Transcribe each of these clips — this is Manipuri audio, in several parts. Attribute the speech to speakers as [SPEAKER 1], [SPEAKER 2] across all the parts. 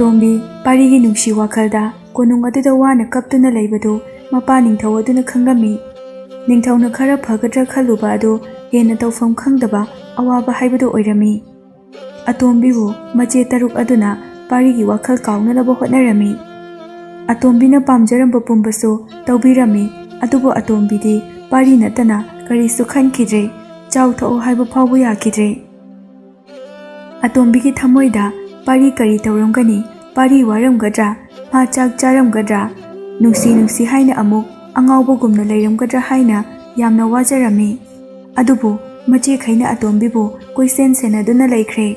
[SPEAKER 1] ꯑꯇꯣꯝꯕꯤ ꯄꯥꯔꯤꯒꯤ ꯅꯨꯡꯁꯤ ꯋꯥꯈꯜꯗ ꯀꯣꯅꯨꯡ ꯑꯗꯨꯗ ꯋꯥꯅ ꯀꯞꯇꯨꯅ ꯂꯩꯕꯗꯨ ꯃꯄꯥ ꯅꯤꯡꯊꯧ ꯑꯗꯨꯅ ꯈꯪꯂꯝꯃꯤ꯫ ꯅꯤꯡꯊꯧꯅ ꯈꯔ ꯐꯒꯗ꯭ꯔꯥ ꯈꯜꯂꯨꯕ ꯑꯗꯨ ꯍꯦꯟꯅ ꯇꯧꯐꯝ ꯈꯪꯗꯕ ꯑꯋꯥꯕ ꯍꯥꯏꯕꯗꯨ ꯑꯣꯏꯔꯝꯃꯤ꯫ ꯑꯇꯣꯝꯕꯤꯕꯨ ꯃꯆꯦ 6 ꯑꯗꯨꯅ ꯄꯥꯔꯤꯒꯤ ꯋꯥꯈꯜ ꯀꯥꯎꯅꯅꯕ ꯍꯣꯠꯅꯔꯝꯃꯤ꯫ ꯑꯇꯣꯝꯕꯤꯅ ꯄꯥꯝꯖꯔꯝꯕ ꯄꯨꯝꯕꯁꯨ ꯇꯧꯕꯤꯔꯝꯃꯤ, ꯑꯗꯨꯕꯨ ꯑꯇꯣꯝꯕꯤꯗꯤ ꯄꯥꯔꯤ ꯅꯠꯇꯅ ꯀꯔꯤꯁꯨ ꯈꯟꯈꯤꯗ꯭ꯔꯦ, ꯆꯥꯎꯊꯣꯛꯎ ꯍꯥꯏꯕ ꯐꯥꯎꯕ ꯌꯥꯈꯤꯗ꯭ꯔꯦ꯫ ꯑꯇꯣꯝꯕꯤꯒꯤ ꯊꯃꯣꯏꯗ ꯄꯥꯔꯤ ꯀꯔꯤ ꯇꯧꯔꯝꯒꯅꯤ, ꯄꯥꯔꯤ ꯋꯥꯔꯝꯒꯗ꯭ꯔꯥ, ꯃꯥ ꯆꯥꯛ ꯆꯥꯔꯝꯒꯗ꯭ꯔꯥ, ꯅꯨꯡꯁꯤ ꯍꯥꯏꯅ ꯑꯃꯨꯛ ꯑꯉꯥꯎꯕꯒꯨꯝꯅ ꯂꯩꯔꯝꯒꯗ꯭ꯔꯥ ꯍꯥꯏꯅ ꯌꯥꯝꯅ ꯋꯥꯖꯔꯝꯃꯤ꯫ ꯑꯗꯨꯕꯨ ꯃꯆꯦꯈꯩꯅ ꯑꯇꯣꯝꯕꯤꯕꯨ ꯀꯣꯏꯁꯦꯟ ꯁꯦꯟꯅꯗꯨꯅ ꯂꯩꯈ꯭ꯔꯦ꯫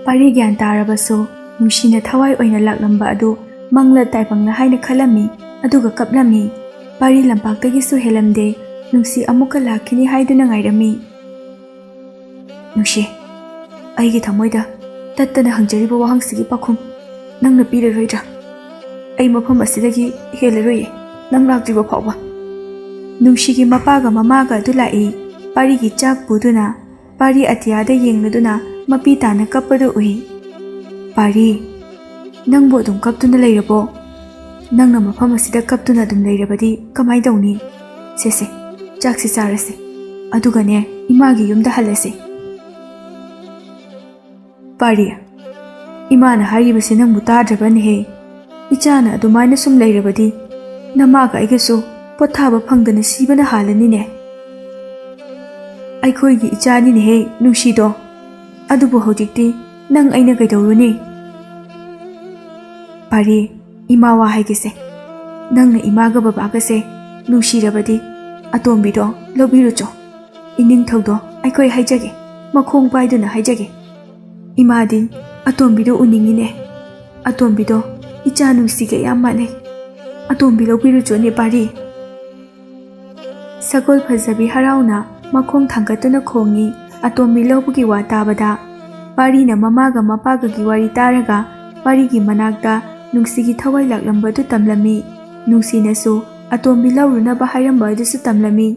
[SPEAKER 1] ꯄꯥꯔꯤ ꯒ꯭ꯌꯥꯟ ꯇꯥꯔꯕꯁꯨ ꯅꯨꯡꯁꯤꯅ ꯊꯋꯥꯏ ꯑꯣꯏꯅ ꯂꯥꯛꯂꯝꯕ ꯑꯗꯨ ꯃꯪꯂ ꯇꯥꯏꯕꯪꯂ ꯍꯥꯏꯅ ꯈꯜꯂꯝꯃꯤ, ꯑꯗꯨꯒ ꯀꯞꯂꯝꯃꯤ꯫ ꯄꯥꯔꯤ ꯂꯝꯄꯥꯛꯇꯒꯤꯁꯨ ꯍꯦꯜꯂꯝꯗꯦ, ꯅꯨꯡꯁꯤ ꯑꯃꯨꯛꯀ ꯂꯥꯛꯈꯤꯅꯤ ꯍꯥꯏꯗꯨꯅ ꯉꯥꯏꯔꯝꯃꯤ꯫ ꯅꯨꯡꯁꯤ, ꯑꯩꯒꯤ ꯊꯃꯣꯏꯗ ꯇꯠꯇꯅ ꯍꯪꯖꯔꯤꯕ ꯋꯥꯍꯪꯁꯤꯒꯤ ꯄꯥꯎꯈꯨꯝ ꯅꯪꯅ ꯄꯤꯔꯔꯣꯏꯗ꯭ꯔꯥ? ꯑꯩ ꯃꯐꯝ ꯑꯁꯤꯗꯒꯤ ꯍꯦꯜꯂꯔꯣꯏꯌꯦ, ꯅꯪ ꯂꯥꯛꯇ꯭ꯔꯤꯕ ꯐꯥꯎꯕ꯫ ꯅꯨꯡꯁꯤꯒꯤ ꯃꯄꯥꯒ ꯃꯃꯥꯒ ꯑꯗꯨ ꯂꯥꯛꯏ, ꯄꯥꯔꯤꯒꯤ ꯆꯥꯛ ꯄꯨꯗꯨꯅ, ꯄꯥꯔꯤ ꯑꯇꯤꯌꯥꯗ ꯌꯦꯡꯂꯗꯨꯅ ꯃꯄꯤ ꯇꯥꯅ ꯀꯞꯄꯗꯨ ꯎꯏ꯫ ꯄꯥꯔꯤ, ꯅꯪꯕꯨ ꯑꯗꯨꯝ ꯀꯞꯇꯨꯅ ꯂꯩꯔꯕꯣ? ꯅꯪꯅ ꯃꯐꯝ ꯑꯁꯤꯗ ꯀꯞꯇꯨꯅ ꯑꯗꯨꯝ ꯂꯩꯔꯕꯗꯤ ꯀꯃꯥꯏ ꯇꯧꯅꯤ? ꯁꯦ ꯆꯥꯛꯁꯤ ꯆꯥꯔꯁꯤ, ꯑꯗꯨꯒꯅꯦ ꯏꯃꯥꯒꯤ ꯌꯨꯝꯗ ꯍꯜꯂꯁꯤ꯫ ꯄꯥꯔꯤ, ꯏꯃꯥꯅ ꯍꯥꯏꯔꯤꯕꯁꯤ ꯅꯪꯕꯨ ꯇꯥꯗ꯭ꯔꯕꯅꯦꯍꯦ? ꯏꯆꯥꯅ ꯑꯗꯨꯃꯥꯏꯅ ꯁꯨꯝ ꯂꯩꯔꯕꯗꯤ ꯅꯃꯥꯒ ꯑꯩꯒꯁꯨ ꯄꯣꯊꯥꯕ ꯐꯪꯗꯅ ꯁꯤꯕꯅ ꯍꯥꯜꯂꯅꯤꯅꯦ꯫ ꯑꯩꯈꯣꯏꯒꯤ ꯏꯆꯥꯅꯤꯅꯦꯍꯦ ꯅꯨꯡꯁꯤꯗꯣ, ꯑꯗꯨꯕꯨ ꯍꯧꯖꯤꯛꯇꯤ ꯅꯪ ꯑꯩꯅ ꯀꯩꯗꯧꯔꯨꯅꯤ? ꯄꯥꯔꯤ, ꯏꯃꯥ ꯋꯥ ꯍꯥꯏꯒꯦꯁꯦ, ꯅꯪꯅ ꯏꯃꯥꯒ ꯕꯕꯥꯒꯁꯦ ꯅꯨꯡꯁꯤꯔꯕꯗꯤ ꯑꯇꯣꯝꯕꯤꯗꯣ ꯂꯧꯕꯤꯔꯨꯆꯣ꯫ ꯏꯅꯤꯡꯊꯧꯗꯣ ꯑꯩꯈꯣꯏ ꯍꯥꯏꯖꯒꯦ, ꯃꯈꯣꯡ ꯄꯥꯏꯗꯨꯅ ꯍꯥꯏꯖꯒꯦ, ꯏꯃꯥꯗꯤ ꯑꯇꯣꯝꯕꯤꯗꯣ ꯎꯅꯤꯡꯉꯤꯅꯦ, ꯑꯇꯣꯝꯕꯤꯗꯣ ꯏꯆꯥ ꯅꯨꯡꯁꯤꯒ ꯌꯥꯝ ꯃꯥꯟꯅꯩ, ꯑꯇꯣꯝꯕꯤ ꯂꯧꯕꯤꯔꯨꯆꯣꯅꯦ ꯄꯥꯔꯤ꯫ ꯁꯒꯣꯜ ꯐꯖꯕꯤ ꯍꯔꯥꯎꯅ ꯃꯈꯣꯡ ꯊꯥꯡꯒꯠꯇꯨꯅ ꯈꯣꯡꯉꯤ꯫ ꯑꯇꯣꯝꯕꯤ ꯂꯧꯕꯒꯤ ꯋꯥ ꯇꯥꯕꯗ ꯄꯥꯔꯤꯅ ꯃꯃꯥꯒ ꯃꯄꯥꯒꯒꯤ ꯋꯥꯔꯤ ꯇꯥꯔꯒ ꯄꯥꯔꯤꯒꯤ ꯃꯅꯥꯛꯇ ꯅꯨꯡꯁꯤꯒꯤ ꯊꯋꯥꯏ ꯂꯥꯛꯂꯝꯕꯗꯨ ꯇꯝꯂꯝꯃꯤ꯫ ꯅꯨꯡꯁꯤꯅꯁꯨ ꯑꯇꯣꯝꯕꯤ ꯂꯧꯔꯨꯅꯕ ꯍꯥꯏꯔꯝꯕ ꯑꯗꯨꯁꯨ ꯇꯝꯂꯝꯃꯤ꯫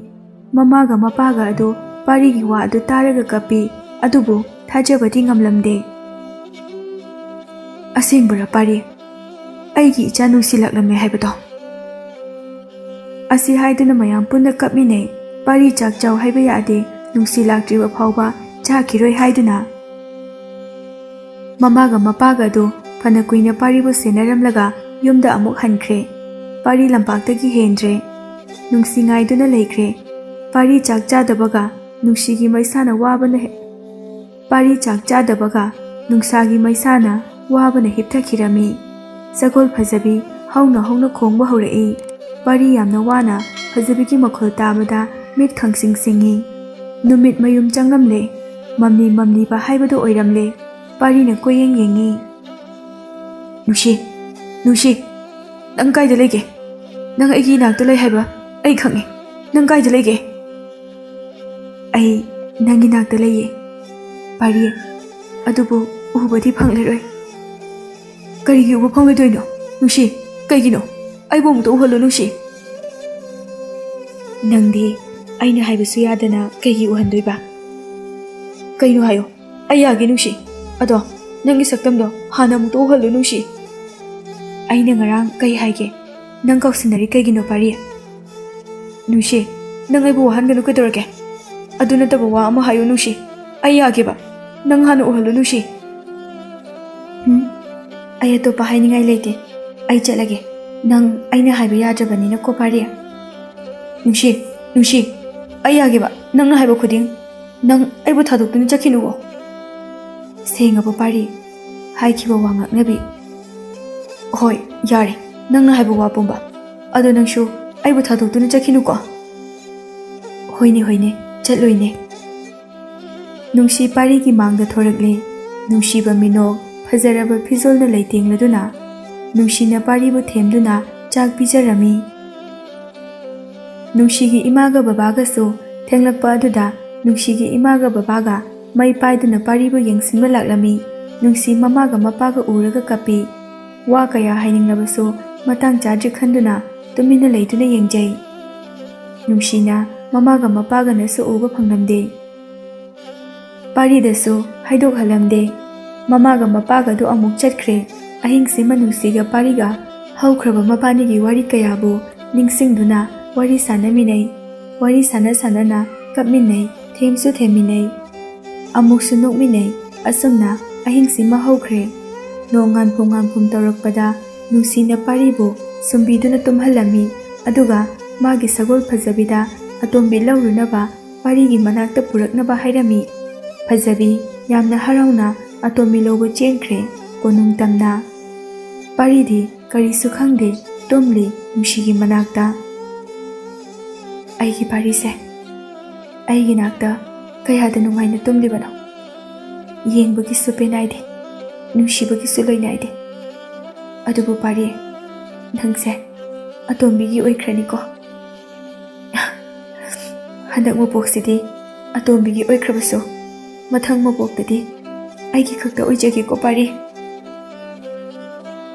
[SPEAKER 1] ꯃꯃꯥꯒ ꯃꯄꯥꯒ ꯑꯗꯨ ꯄꯥꯔꯤꯒꯤ ꯋꯥ ꯑꯗꯨ ꯇꯥꯔꯒ ꯀꯞꯄꯤ, ꯑꯗꯨꯕꯨ ꯊꯥꯖꯕꯗꯤ ꯉꯝꯂꯝꯗꯦ꯫ ꯑꯁꯦꯡꯕꯔ ꯄꯥꯔꯤ, ꯑꯩꯒꯤ ꯏꯆꯥ ꯅꯨꯡꯁꯤꯂꯛꯂꯝꯃꯦ ꯍꯥꯏꯕꯗꯣ? ꯑꯁꯤ ꯍꯥꯏꯗꯨꯅ ꯃꯌꯥꯝ ꯄꯨꯟꯅ ꯀꯞꯃꯤꯟꯅꯩ꯫ ꯄꯥꯔꯤ ꯆꯥꯛ ꯆꯥꯎ ꯍꯥꯏꯕ ꯌꯥꯗꯦ, ꯅꯨꯡꯁꯤ ꯂꯥꯛꯇ꯭ꯔꯤꯕ ꯐꯥꯎꯕ ꯆꯥꯈꯤꯔꯣꯏ ꯍꯥꯏꯗꯨꯅ꯫ ꯃꯃꯥꯒ ꯃꯄꯥꯒ ꯑꯗꯨ ꯐꯅ ꯀꯨꯏꯅ ꯄꯥꯔꯤꯕꯨ ꯁꯦꯟꯅꯔꯝꯂꯒ ꯌꯨꯝꯗ ꯑꯃꯨꯛ ꯍꯟꯈ꯭ꯔꯦ꯫ ꯄꯥꯔꯤ ꯂꯝꯄꯥꯛꯇꯒꯤ ꯍꯦꯟꯗ꯭ꯔꯦ, ꯅꯨꯡꯁꯤ ꯉꯥꯏꯗꯨꯅ ꯂꯩꯈ꯭ꯔꯦ꯫ ꯄꯥꯔꯤ ꯆꯥꯛ ꯆꯥꯗꯕꯒ ꯅꯨꯡꯁꯤꯒꯤ ꯃꯩꯁꯥꯅ ꯄꯥꯔꯤ ꯆꯥꯛ ꯆꯥꯗꯕꯒ ꯅꯨꯡꯁꯥꯒꯤ ꯃꯩꯁꯥꯅ ꯋꯥꯕꯅ ꯍꯤꯞꯊꯈꯤꯔꯝꯃꯤ꯫ ꯁꯒꯣꯜ ꯐꯖꯕꯤ ꯍꯧꯅ ꯈꯣꯡꯕ ꯍꯧꯔꯛꯏ꯫ ꯄꯥꯔꯤ ꯌꯥꯝꯅ ꯋꯥꯅ ꯐꯖꯕꯤꯒꯤ ꯃꯈꯣꯜ ꯇꯥꯕꯗ ꯃꯤꯠ ꯈꯪꯁꯤꯡ ꯁꯤꯡꯉꯤ꯫ ꯅꯨꯃꯤꯠ ꯃꯌꯨꯝ ꯆꯪꯂꯝꯂꯦ, ꯃꯝꯂꯤꯕ ꯍꯥꯏꯕꯗꯨ ꯑꯣꯏꯔꯝꯂꯦ꯫ ꯄꯥꯔꯤꯅ ꯀꯣꯏꯌꯦꯡ ꯌꯦꯡꯉꯤ꯫ ꯅꯨꯡꯁꯤ, ꯅꯪ ꯀꯥꯏꯗ ꯂꯩꯒꯦ? ꯅꯪ ꯑꯩꯒꯤ ꯏꯅꯥꯛꯇ ꯂꯩ ꯍꯥꯏꯕ ꯑꯩ ꯈꯪꯉꯦ, ꯅꯪ ꯀꯥꯏꯗ ꯂꯩꯒꯦ? ꯑꯩ ꯅꯪꯒꯤ ꯅꯥꯛꯇ ꯂꯩꯌꯦ ꯄꯥꯔꯤ, ꯑꯗꯨꯕꯨ ꯎꯕꯗꯤ ꯐꯪꯂꯔꯣꯏ꯫ ꯀꯔꯤꯒꯤ ꯎꯕ ꯐꯪꯂꯣꯏꯗꯣꯏꯅꯣ ꯅꯨꯡꯁꯤ? ꯀꯩꯒꯤꯅꯣ? ꯑꯩꯕꯨ ꯑꯃꯨꯛꯇ ꯎꯍꯜꯂꯨ ꯅꯨꯡꯁꯤ꯫ ꯅꯪꯗꯤ ꯑꯩꯅ ꯍꯥꯏꯕꯁꯨ ꯌꯥꯗꯅ ꯀꯩꯒꯤ ꯎꯍꯟꯗꯣꯏꯕ? ꯀꯩꯅꯣ ꯍꯥꯏꯌꯣ, ꯑꯩ ꯌꯥꯒꯦ ꯅꯨꯡꯁꯤ, ꯑꯗꯣ ꯅꯪꯒꯤ ꯁꯛꯇꯝꯗꯣ ꯍꯥꯟꯅ ꯑꯃꯨꯛꯇ ꯎꯍꯜꯂꯨ ꯅꯨꯡꯁꯤ꯫ ꯑꯩꯅ ꯉꯔꯥꯡ ꯀꯩ ꯍꯥꯏꯒꯦ? ꯅꯪ ꯀꯥꯎꯁꯤꯟꯅꯔꯤ ꯀꯩꯒꯤꯅꯣ ꯄꯥꯔꯤ? ꯅꯨꯡꯁꯤ, ꯅꯪ ꯑꯩꯕꯨ ꯋꯥꯍꯟꯒꯅꯨ ꯀꯩꯗꯧꯔꯒꯦ? ꯑꯗꯨ ꯅꯠꯇꯕ ꯋꯥ ꯑꯃ ꯍꯥꯏꯌꯨ ꯅꯨꯡꯁꯤ, ꯑꯩ ꯌꯥꯒꯦꯕ, ꯅꯪ ꯍꯥꯟꯅ ꯎꯍꯜꯂꯨ ꯅꯨꯡꯁꯤ꯫ ꯑꯩ ꯑꯇꯣꯞꯄ ꯍꯥꯏꯅꯤꯡꯉꯥꯏ ꯂꯩꯇꯦ, ꯑꯩ ꯆꯠꯂꯒꯦ, ꯅꯪ ꯑꯩꯅ ꯍꯥꯏꯕ ꯌꯥꯗ꯭ꯔꯕꯅꯤꯅꯀꯣ ꯄꯥꯔꯤ꯫ ꯅꯨꯡꯁꯤ, ꯑꯩ ꯌꯥꯒꯦꯕ, ꯅꯪꯅ ꯍꯥꯏꯕ ꯈꯨꯗꯤꯡ, ꯅꯪ ꯑꯩꯕꯨ ꯊꯥꯗꯣꯛꯇꯨꯅ ꯆꯠꯈꯤꯅꯨꯀꯣ꯫ ꯁꯦꯡꯉꯕꯣ ꯄꯥꯔꯤ? ꯍꯥꯏꯈꯤꯕ ꯋꯥ ꯉꯥꯛꯅꯕꯤ꯫ ꯍꯣꯏ ꯌꯥꯔꯦ, ꯅꯪꯅ ꯍꯥꯏꯕ ꯋꯥ ꯄꯨꯝꯕ, ꯑꯗꯣ ꯅꯪꯁꯨ ꯑꯩꯕꯨ ꯊꯥꯗꯣꯛꯇꯨꯅ ꯆꯠꯈꯤꯅꯨꯀꯣ꯫ ꯍꯣꯏꯅꯦ, ꯆꯠꯂꯣꯏꯅꯦ꯫ ꯅꯨꯡꯁꯤ ꯄꯥꯔꯤꯒꯤ ꯃꯥꯡꯗ ꯊꯣꯔꯛꯂꯦ꯫ ꯅꯨꯡꯁꯤꯕ ꯃꯤꯅꯣꯛ, ꯐꯖꯔꯕ ꯐꯤꯖꯣꯜꯅ ꯂꯩꯇꯦꯡꯂꯗꯨꯅ, ꯅꯨꯡꯁꯤꯅ ꯄꯥꯔꯤꯕꯨ ꯊꯦꯝꯗꯨꯅ ꯆꯥꯛ ꯄꯤꯖꯔꯝꯃꯤ꯫ ꯅꯨꯡꯁꯤꯒꯤ ꯏꯃꯥꯒ ꯕꯕꯥꯒꯁꯨ ꯊꯦꯡꯂꯛꯄ ꯑꯗꯨꯗ ꯅꯨꯡꯁꯤꯒꯤ ꯏꯃꯥꯒ ꯕꯕꯥꯒ ꯃꯩ ꯄꯥꯏꯗꯨꯅ ꯄꯥꯔꯤꯕꯨ ꯌꯦꯡꯁꯤꯟꯕ ꯂꯥꯛꯂꯝꯃꯤ꯫ ꯅꯨꯡꯁꯤ ꯃꯃꯥꯒ ꯃꯄꯥꯒ ꯎꯔꯒ ꯀꯞꯄꯤ꯫ ꯋꯥ ꯀꯌꯥ ꯍꯥꯏꯅꯤꯡꯂꯕꯁꯨ ꯃꯇꯥꯡ ꯆꯥꯗ꯭ꯔꯤ ꯈꯟꯗꯨꯅ ꯇꯨꯃꯤꯟꯅ ꯂꯩꯗꯨꯅ ꯌꯦꯡꯖꯩ꯫ ꯅꯨꯡꯁꯤꯅ ꯃꯃꯥꯒ ꯃꯄꯥꯒꯅꯁꯨ ꯎꯕ ꯐꯪꯂꯝꯗꯦ, ꯄꯥꯔꯤꯗꯁꯨ ꯍꯥꯏꯗꯣꯛꯍꯜꯂꯝꯗꯦ꯫ ꯃꯃꯥꯒ ꯃꯄꯥꯒꯗꯨ ꯑꯃꯨꯛ ꯆꯠꯈ꯭ꯔꯦ꯫ ꯑꯍꯤꯡꯁꯤꯃ ꯅꯨꯡꯁꯤꯒ ꯄꯥꯔꯤꯒ ꯍꯧꯈ꯭ꯔꯕ ꯃꯕꯥꯅꯤꯒꯤ ꯋꯥꯔꯤ ꯀꯌꯥꯕꯨ ꯅꯤꯡꯁꯤꯡꯗꯨꯅ ꯋꯥꯔꯤ ꯁꯥꯟꯅꯃꯤꯟꯅꯩ꯫ ꯋꯥꯔꯤ ꯁꯥꯟꯅ ꯀꯞꯃꯤꯟꯅꯩ, ꯊꯦꯝꯁꯨ ꯊꯦꯝꯃꯤꯟꯅꯩ, ꯑꯃꯨꯛꯁꯨ ꯅꯣꯛꯃꯤꯟꯅꯩ꯫ ꯑꯁꯨꯝꯅ ꯑꯍꯤꯡꯁꯤꯃ ꯍꯧꯈ꯭ꯔꯦ꯫ ꯅꯣꯡ ꯉꯥꯟꯐꯨꯝ ꯇꯧꯔꯛꯄꯗ ꯅꯨꯡꯁꯤꯅ ꯄꯥꯔꯤꯕꯨ ꯁꯨꯝꯕꯤꯗꯨꯅ ꯇꯨꯝꯍꯜꯂꯝꯃꯤ꯫ ꯑꯗꯨꯒ ꯃꯥꯒꯤ ꯁꯒꯣꯜ ꯐꯖꯕꯤꯗ ꯑꯇꯣꯝꯕꯤ ꯂꯧꯔꯨꯅꯕ ꯄꯥꯔꯤꯒꯤ ꯃꯅꯥꯛꯇ ꯄꯨꯔꯛꯅꯕ ꯍꯥꯏꯔꯝꯃꯤ꯫ ꯐꯖꯕꯤ ꯌꯥꯝꯅ ꯍꯔꯥꯎꯅ ꯑꯇꯣꯝꯕꯤ ꯂꯧꯕ ꯆꯦꯟꯈ꯭ꯔꯦ ꯀꯣꯅꯨꯡ ꯇꯝꯅ꯫ ꯄꯥꯔꯤꯗꯤ ꯀꯔꯤꯁꯨ ꯈꯪꯗꯦ, ꯇꯨꯝꯂꯤ ꯅꯨꯡꯁꯤꯒꯤ ꯃꯅꯥꯛꯇ꯫ ꯑꯩꯒꯤ ꯄꯥꯔꯤꯁꯦ ꯑꯩꯒꯤ ꯅꯥꯛꯇ ꯀꯌꯥꯗ ꯅꯨꯡꯉꯥꯏꯅ ꯇꯨꯝꯂꯤꯕꯅꯣ꯫ ꯌꯦꯡꯕꯒꯤꯁꯨ ꯄꯦꯟꯅꯥꯏꯗꯦ, ꯅꯨꯡꯁꯤꯕꯒꯤꯁꯨ ꯂꯣꯏꯅꯥꯏꯗꯦ꯫ ꯑꯗꯨꯕꯨ ꯄꯥꯔꯤ, ꯅꯪꯁꯦ ꯑꯇꯣꯝꯕꯤꯒꯤ ꯑꯣꯏꯈ꯭ꯔꯅꯤꯀꯣ꯫ ꯍꯟꯗꯛ ꯃꯄꯣꯛꯁꯤꯗꯤ ꯑꯇꯣꯝꯕꯤꯒꯤ ꯑꯣꯏꯈ꯭ꯔꯕꯁꯨ ꯃꯊꯪ ꯃꯄꯣꯛꯇꯗꯤ ꯑꯩꯒꯤ ꯈꯛꯇ ꯑꯣꯏꯖꯒꯦꯀꯣ ꯄꯥꯔꯤ꯫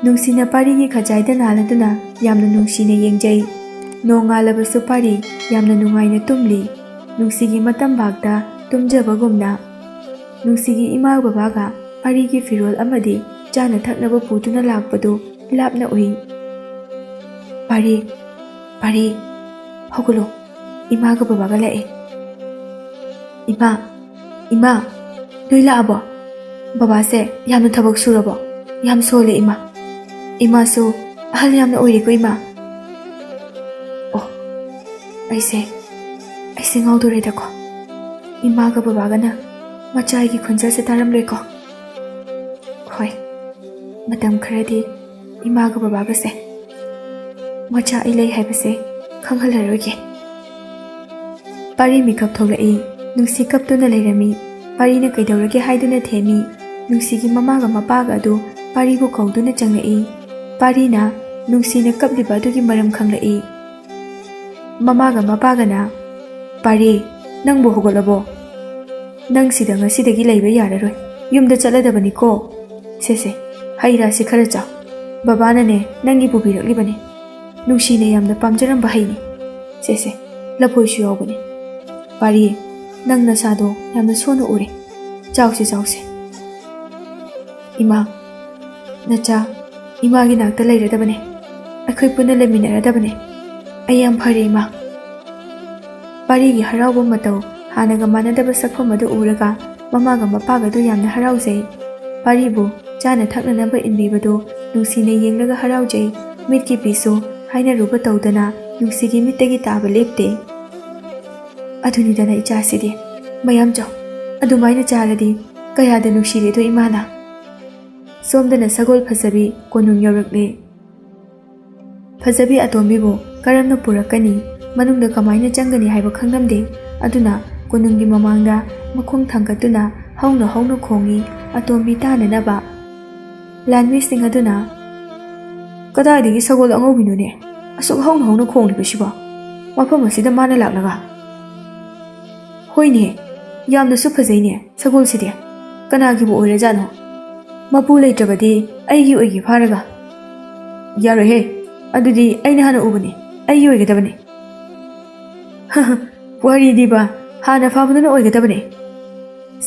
[SPEAKER 1] ꯅꯨꯡꯁꯤꯅ ꯄꯥꯔꯤꯒꯤ ꯈꯖꯥꯏꯗ ꯅꯥꯜꯂꯗꯨꯅ ꯌꯥꯝꯅ ꯅꯨꯡꯁꯤꯅ ꯌꯦꯡꯖꯩ꯫ ꯅꯣꯡ ꯉꯥꯜꯂꯕꯁꯨ ꯄꯥꯔꯤ ꯌꯥꯝꯅ ꯅꯨꯡꯉꯥꯏꯅ ꯇꯨꯝꯂꯤ, ꯅꯨꯡꯁꯤꯒꯤ ꯃꯇꯝꯕꯥꯛꯇ ꯇꯨꯝꯖꯕꯒꯨꯝꯅ꯫ ꯅꯨꯡꯁꯤꯒꯤ ꯏꯃꯥ ꯕꯕꯥꯒ ꯄꯥꯔꯤꯒꯤ ꯐꯤꯔꯣꯜ ꯑꯃꯗꯤ ꯆꯥꯅ ꯊꯛꯅꯕ ꯄꯨꯗꯨꯅ ꯂꯥꯛꯄꯗꯨ ꯂꯥꯞꯅ ꯎꯏ꯫ ꯄꯥꯔꯤ, ꯄꯥꯔꯤ, ꯍꯧꯒꯠꯂꯣ, ꯏꯃꯥꯒ ꯕꯕꯥꯒ ꯂꯥꯛꯑꯦ꯫ ꯏꯃꯥ, ꯅꯣꯏ ꯂꯥꯛꯑꯕꯣ? ꯕꯕꯥꯁꯦ ꯌꯥꯝꯅ ꯊꯕꯛ ꯁꯨꯔꯕꯣ? ꯌꯥꯝ ꯁꯣꯜꯂꯦ ꯏꯃꯥ꯫ ꯏꯃꯥꯁꯨ ꯑꯍꯜ ꯌꯥꯝꯅ ꯑꯣꯏꯔꯦꯀꯣ ꯏꯃꯥ꯫ ꯑꯣ, ꯑꯩꯁꯦ ꯉꯥꯎꯗꯣꯔꯦꯗꯀꯣ꯫ ꯏꯃꯥꯒ ꯕꯕꯥꯒꯅ ꯃꯆꯥꯒꯤ ꯈꯣꯟꯖꯦꯜꯁꯦ ꯇꯥꯔꯝꯂꯣꯏꯀꯣ? ꯍꯣꯏ, ꯃꯇꯝ ꯈꯔꯗꯤ ꯏꯃꯥꯒ ꯕꯕꯥꯒꯁꯦ ꯃꯆꯥ ꯑꯩ ꯂꯩ ꯍꯥꯏꯕꯁꯦ ꯈꯪꯍꯜꯂꯔꯣꯏꯒꯦ꯫ ꯄꯥꯔꯤ ꯃꯤꯀꯞ ꯊꯣꯛꯂꯛꯏ꯫ ꯅꯨꯡꯁꯤ ꯀꯞꯇꯨꯅ ꯂꯩꯔꯝꯃꯤ꯫ ꯄꯥꯔꯤꯅ ꯀꯩꯗꯧꯔꯒꯦ ꯍꯥꯏꯗꯨꯅ ꯊꯦꯝꯃꯤ꯫ ꯅꯨꯡꯁꯤꯒꯤ ꯃꯃꯥꯒ ꯃꯄꯥꯒ ꯑꯗꯨ ꯄꯥꯔꯤꯕꯨ ꯀꯧꯗꯨꯅ ꯆꯪꯂꯛꯏ꯫ ꯄꯥꯔꯤꯅ ꯅꯨꯡꯁꯤꯅ ꯀꯞꯂꯤꯕ ꯑꯗꯨꯒꯤ ꯃꯔꯝ ꯈꯪꯂꯛꯏ꯫ ꯃꯃꯥꯒ ꯃꯄꯥꯒꯅ, ꯄꯥꯔꯤ, ꯅꯪꯕꯨ ꯍꯧꯒꯠꯂꯕꯣ? ꯅꯪ ꯁꯤꯗ ꯉꯁꯤꯗꯒꯤ ꯂꯩꯕ ꯌꯥꯔꯔꯣꯏ, ꯌꯨꯝꯗ ꯆꯠꯂꯗꯕꯅꯤꯀꯣ꯫ ꯁꯦ, ꯍꯩ ꯔꯥꯁꯤ ꯈꯔ ꯆꯥꯎ, ꯕꯕꯥꯅꯅꯦ ꯅꯪꯒꯤ ꯄꯨꯕꯤꯔꯛꯂꯤꯕꯅꯤ, ꯅꯨꯡꯁꯤꯅ ꯌꯥꯝꯅ ꯄꯥꯝꯖꯔꯝꯕ ꯍꯩꯅꯤ꯫ ꯁꯦ, ꯂꯐꯣꯏꯁꯨ ꯌꯥꯎꯕꯅꯤ꯫ ꯄꯥꯔꯤ, ꯅꯪ ꯅꯁꯥꯗꯣ ꯌꯥꯝꯅ ꯁꯣꯟꯅ ꯎꯔꯦ, ꯆꯥꯎꯁꯦ꯫ ꯏꯃꯥ, ꯅꯆꯥ ꯏꯃꯥꯒꯤ ꯅꯥꯛꯇ ꯂꯩꯔꯗꯕꯅꯦ, ꯑꯩꯈꯣꯏ ꯄꯨꯟꯅ ꯂꯩꯃꯤꯟꯅꯔꯗꯕꯅꯦ꯫ ꯑꯩ ꯌꯥꯝ ꯐꯔꯦ ꯏꯃꯥ꯫ ꯄꯥꯔꯤꯒꯤ ꯍꯔꯥꯎꯕ ꯃꯇꯧ ꯍꯥꯟꯅꯒ ꯃꯥꯟꯅꯗꯕ ꯁꯛꯐꯝ ꯑꯗꯨ ꯎꯔꯒ ꯃꯃꯥꯒ ꯃꯄꯥꯒꯗꯨ ꯌꯥꯝꯅ ꯍꯔꯥꯎꯖꯩ꯫ ꯄꯥꯔꯤꯕꯨ ꯆꯥꯅ ꯊꯛꯅꯅꯕ ꯏꯟꯕꯤꯕꯗꯨ ꯅꯨꯡꯁꯤꯅ ꯌꯦꯡꯂꯒ ꯍꯔꯥꯎꯖꯩ꯫ ꯃꯤꯠꯀꯤ ꯄꯤꯁꯨ ꯍꯥꯏꯅꯔꯨꯕ ꯇꯧꯗꯅ ꯅꯨꯡꯁꯤꯒꯤ ꯃꯤꯠꯇꯒꯤ ꯇꯥꯕ ꯂꯦꯞꯇꯦ꯫ ꯑꯗꯨꯅꯤꯗꯅ ꯏꯆꯥꯁꯤꯗꯤ, ꯃꯌꯥꯝ ꯆꯥꯎ, ꯑꯗꯨꯃꯥꯏꯅ ꯆꯥꯔꯗꯤ ꯀꯌꯥꯗ ꯅꯨꯡꯁꯤꯔꯦꯗꯣ ꯏꯃꯥꯅ꯫ ꯁꯣꯝꯗꯅ ꯁꯒꯣꯜ ꯐꯖꯕꯤ ꯀꯣꯅꯨꯡ ꯌꯧꯔꯛꯂꯦ꯫ ꯐꯖꯕꯤ ꯑꯇꯣꯝꯕꯤꯕꯨ ꯀꯔꯝꯅ ꯄꯨꯔꯛꯀꯅꯤ, ꯃꯅꯨꯡꯗ ꯀꯃꯥꯏꯅ ꯆꯪꯒꯅꯤ ꯍꯥꯏꯕ ꯈꯪꯂꯝꯗꯦ꯫ ꯑꯗꯨꯅ ꯀꯣꯅꯨꯡꯒꯤ ꯃꯃꯥꯡꯗ ꯃꯈꯣꯡ ꯊꯥꯡꯒꯠꯇꯨꯅ ꯍꯧꯅ ꯈꯣꯡꯉꯤ ꯑꯇꯣꯝꯕꯤ ꯇꯥꯅꯅꯕ꯫ ꯂꯥꯟꯃꯤꯁꯤꯡ ꯑꯗꯨꯅ, ꯀꯗꯥꯏꯗꯒꯤ ꯁꯒꯣꯜ ꯑꯉꯧꯕꯤꯅꯣꯅꯦ ꯑꯁꯨꯛ ꯍꯧꯅ ꯈꯣꯡꯂꯤꯕꯁꯤꯕꯣ? ꯃꯐꯝ ꯑꯁꯤꯗ ꯃꯥꯅ ꯂꯥꯛꯂꯒ? ꯍꯣꯏꯅꯦ, ꯌꯥꯝꯅꯁꯨ ꯐꯖꯩꯅꯦ ꯁꯒꯣꯜꯁꯤꯗꯤ, ꯀꯅꯥꯒꯤꯕꯨ ꯑꯣꯏꯔꯖꯥꯠꯅꯣ? ꯃꯄꯨ ꯂꯩꯇ꯭ꯔꯕꯗꯤ ꯑꯩꯒꯤ ꯑꯣꯏꯒꯦ ꯐꯥꯔꯒ? ꯌꯥꯔꯣꯏꯍꯦ, ꯑꯗꯨꯗꯤ ꯑꯩꯅ ꯍꯥꯟꯅ ꯎꯕꯅꯤ, ꯑꯩꯒꯤ ꯑꯣꯏꯒꯗꯕꯅꯤ꯫ ꯋꯥꯔꯤꯗꯤꯕ, ꯍꯥꯟꯅ ꯐꯥꯕꯗꯨꯅ ꯑꯣꯏꯒꯗꯕꯅꯤ꯫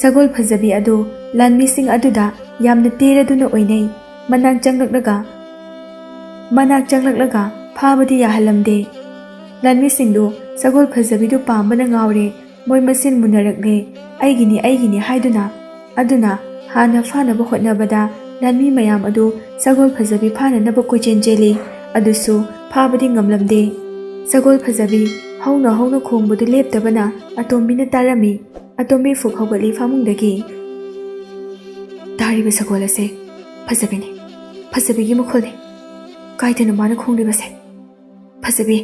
[SPEAKER 1] ꯁꯒꯣꯜ ꯐꯖꯕꯤ ꯑꯗꯨ ꯂꯥꯟꯃꯤꯁꯤꯡ ꯑꯗꯨꯗ ꯌꯥꯝꯅ ꯇꯦꯔꯗꯨꯅ ꯑꯣꯏꯅꯩ꯫ ꯃꯅꯥꯛ ꯆꯪꯂꯛꯂꯒ ꯐꯥꯕꯗꯤ ꯌꯥꯍꯜꯂꯝꯗꯦ꯫ ꯂꯥꯟꯃꯤꯁꯤꯡꯗꯨ ꯁꯒꯣꯜ ꯐꯖꯕꯤꯗꯨ ꯄꯥꯝꯕꯅ ꯉꯥꯎꯔꯦ꯫ ꯃꯣꯏ ꯃꯁꯦꯟ ꯃꯨꯟꯅꯔꯛꯂꯦ, ꯑꯩꯒꯤꯅꯤ ꯍꯥꯏꯗꯨꯅ꯫ ꯑꯗꯨꯅ ꯍꯥꯟꯅ ꯐꯥꯅꯕ ꯍꯣꯠꯅꯕꯗ ꯂꯥꯟꯃꯤ ꯃꯌꯥꯝ ꯑꯗꯨ ꯁꯒꯣꯜ ꯐꯖꯕꯤ ꯐꯥꯅꯅꯕ ꯀꯣꯏꯆꯦꯟ ꯆꯦꯜꯂꯤ꯫ ꯑꯗꯨꯁꯨ ꯐꯥꯕꯗꯤ ꯉꯝꯂꯝꯗꯦ꯫ ꯁꯒꯣꯜ ꯐꯖꯕꯤ ꯍꯧꯅ ꯈꯣꯡꯕꯗꯨ ꯂꯦꯞꯇꯕꯅ ꯑꯇꯣꯝꯕꯤꯅ ꯇꯥꯔꯝꯃꯤ꯫ ꯑꯇꯣꯝꯕꯤ ꯐꯨꯛ ꯍꯧꯒꯠꯂꯤ ꯐꯃꯨꯡꯗꯒꯤ꯫ ꯇꯥꯔꯤꯕ ꯁꯒꯣꯜ ꯑꯁꯦ ꯐꯖꯕꯤꯅꯤ, ꯐꯖꯕꯤꯒꯤ ꯃꯈꯣꯜꯅꯤ꯫ ꯀꯥꯏꯗꯅꯣ ꯃꯥꯅ ꯈꯣꯡꯂꯤꯕꯁꯦ? ꯐꯖꯕꯤ,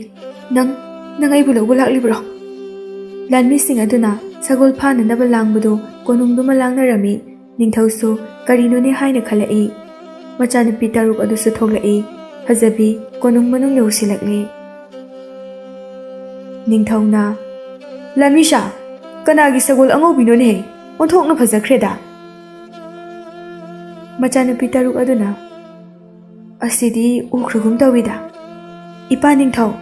[SPEAKER 1] ꯅꯪ ꯑꯩꯕꯨ ꯂꯧꯕ ꯂꯥꯛꯂꯤꯕ꯭ꯔꯣ? ꯂꯥꯟꯃꯤꯁꯤꯡ ꯑꯗꯨꯅ ꯁꯒꯣꯜ ꯐꯥꯅꯅꯕ ꯂꯥꯡꯕꯗꯨ ꯀꯣꯅꯨꯡꯗꯨꯃ ꯂꯥꯡꯅꯔꯝꯃꯤ꯫ ꯅꯤꯡꯊꯧꯁꯨ ꯀꯔꯤꯅꯣꯅꯦ ꯍꯥꯏꯅ ꯈꯜꯂꯛꯏ꯫ ꯃꯆꯥꯅꯨꯄꯤ 6 ꯑꯗꯨꯁꯨ ꯊꯣꯛꯂꯛꯏ꯫ ꯐꯖꯕꯤ ꯀꯣꯅꯨꯡ ꯃꯅꯨꯡ ꯌꯧꯁꯤꯜꯂꯛꯂꯤ꯫ ꯅꯤꯡꯊꯧꯅ, ꯂꯥꯟꯃꯤꯁꯥ, ꯀꯅꯥꯒꯤ ꯁꯒꯣꯜ ꯑꯉꯧꯕꯤꯅꯣꯅꯦꯍꯦ? ꯑꯣꯟꯊꯣꯛꯅ ꯐꯖꯈ꯭ꯔꯦꯗ꯫ ꯃꯆꯥꯅꯨꯄꯤ 6 ꯑꯗꯨꯅ, ꯑꯁꯤꯗꯤ ꯎꯈ꯭ꯔꯒꯨꯝ ꯇꯧꯏꯗ꯫ ꯏꯄꯥ ꯅꯤꯡꯊꯧ,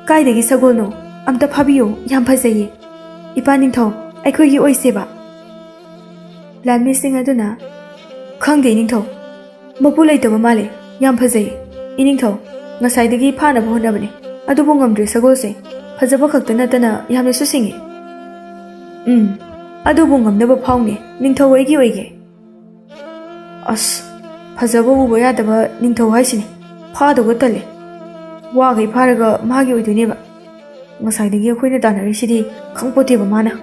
[SPEAKER 1] ꯀꯥꯏꯗꯒꯤ ꯁꯒꯣꯜꯅꯣ? ꯑꯝꯇ ꯐꯥꯕꯤꯌꯣ, ꯌꯥꯝ ꯐꯖꯩꯌꯦ꯫ ꯏꯄꯥ ꯅꯤꯡꯊꯧ, ꯑꯩꯈꯣꯏꯒꯤ ꯑꯣꯏꯁꯦꯕ꯫ ꯂꯥꯟꯃꯤꯁꯤꯡ ꯑꯗꯨꯅ, ꯈꯪꯗꯦ ꯅꯤꯡꯊꯧ, ꯃꯄꯨ ꯂꯩꯇꯕ ꯃꯥꯜꯂꯦ ꯌꯥꯝ ꯐꯖꯩ ꯏꯅꯤꯡꯊꯧ ꯉꯁꯥꯏꯗꯒꯤ ꯐꯥꯅꯕ ꯍꯣꯠꯅꯕꯅꯤ ꯑꯗꯨꯕꯨ ꯉꯝꯗ꯭ꯔꯦ ꯁꯒꯣꯜꯁꯦ ꯐꯖꯕ ꯈꯛꯇ ꯅꯠꯇꯅ ꯌꯥꯝꯅꯁꯨ ꯁꯤꯡꯉꯤ ꯑꯗꯨꯕꯨ ꯉꯝꯅꯕ ꯐꯥꯎꯅꯦ ꯅꯤꯡꯊꯧ ꯑꯩꯒꯤ ꯑꯣꯏꯒꯦ ꯑꯁ ꯐꯖꯕ ꯎꯕ ꯌꯥꯗꯕ ꯅꯤꯡꯊꯧ ꯍꯥꯏꯁꯤꯅꯤ ꯐꯥꯗꯧꯕ ꯇꯜꯂꯦ ꯋꯥꯈꯩ ꯐꯥꯔꯒ ꯃꯥꯒꯤ ꯑꯣꯏꯗꯣꯏꯅꯦꯕ ꯉꯁꯥꯏꯗꯒꯤ ꯑꯩꯈꯣꯏꯅ ꯇꯥꯟꯅꯔꯤꯁꯤꯗꯤ ꯈꯪꯄꯣꯠꯇꯦꯕ ꯃꯥꯅ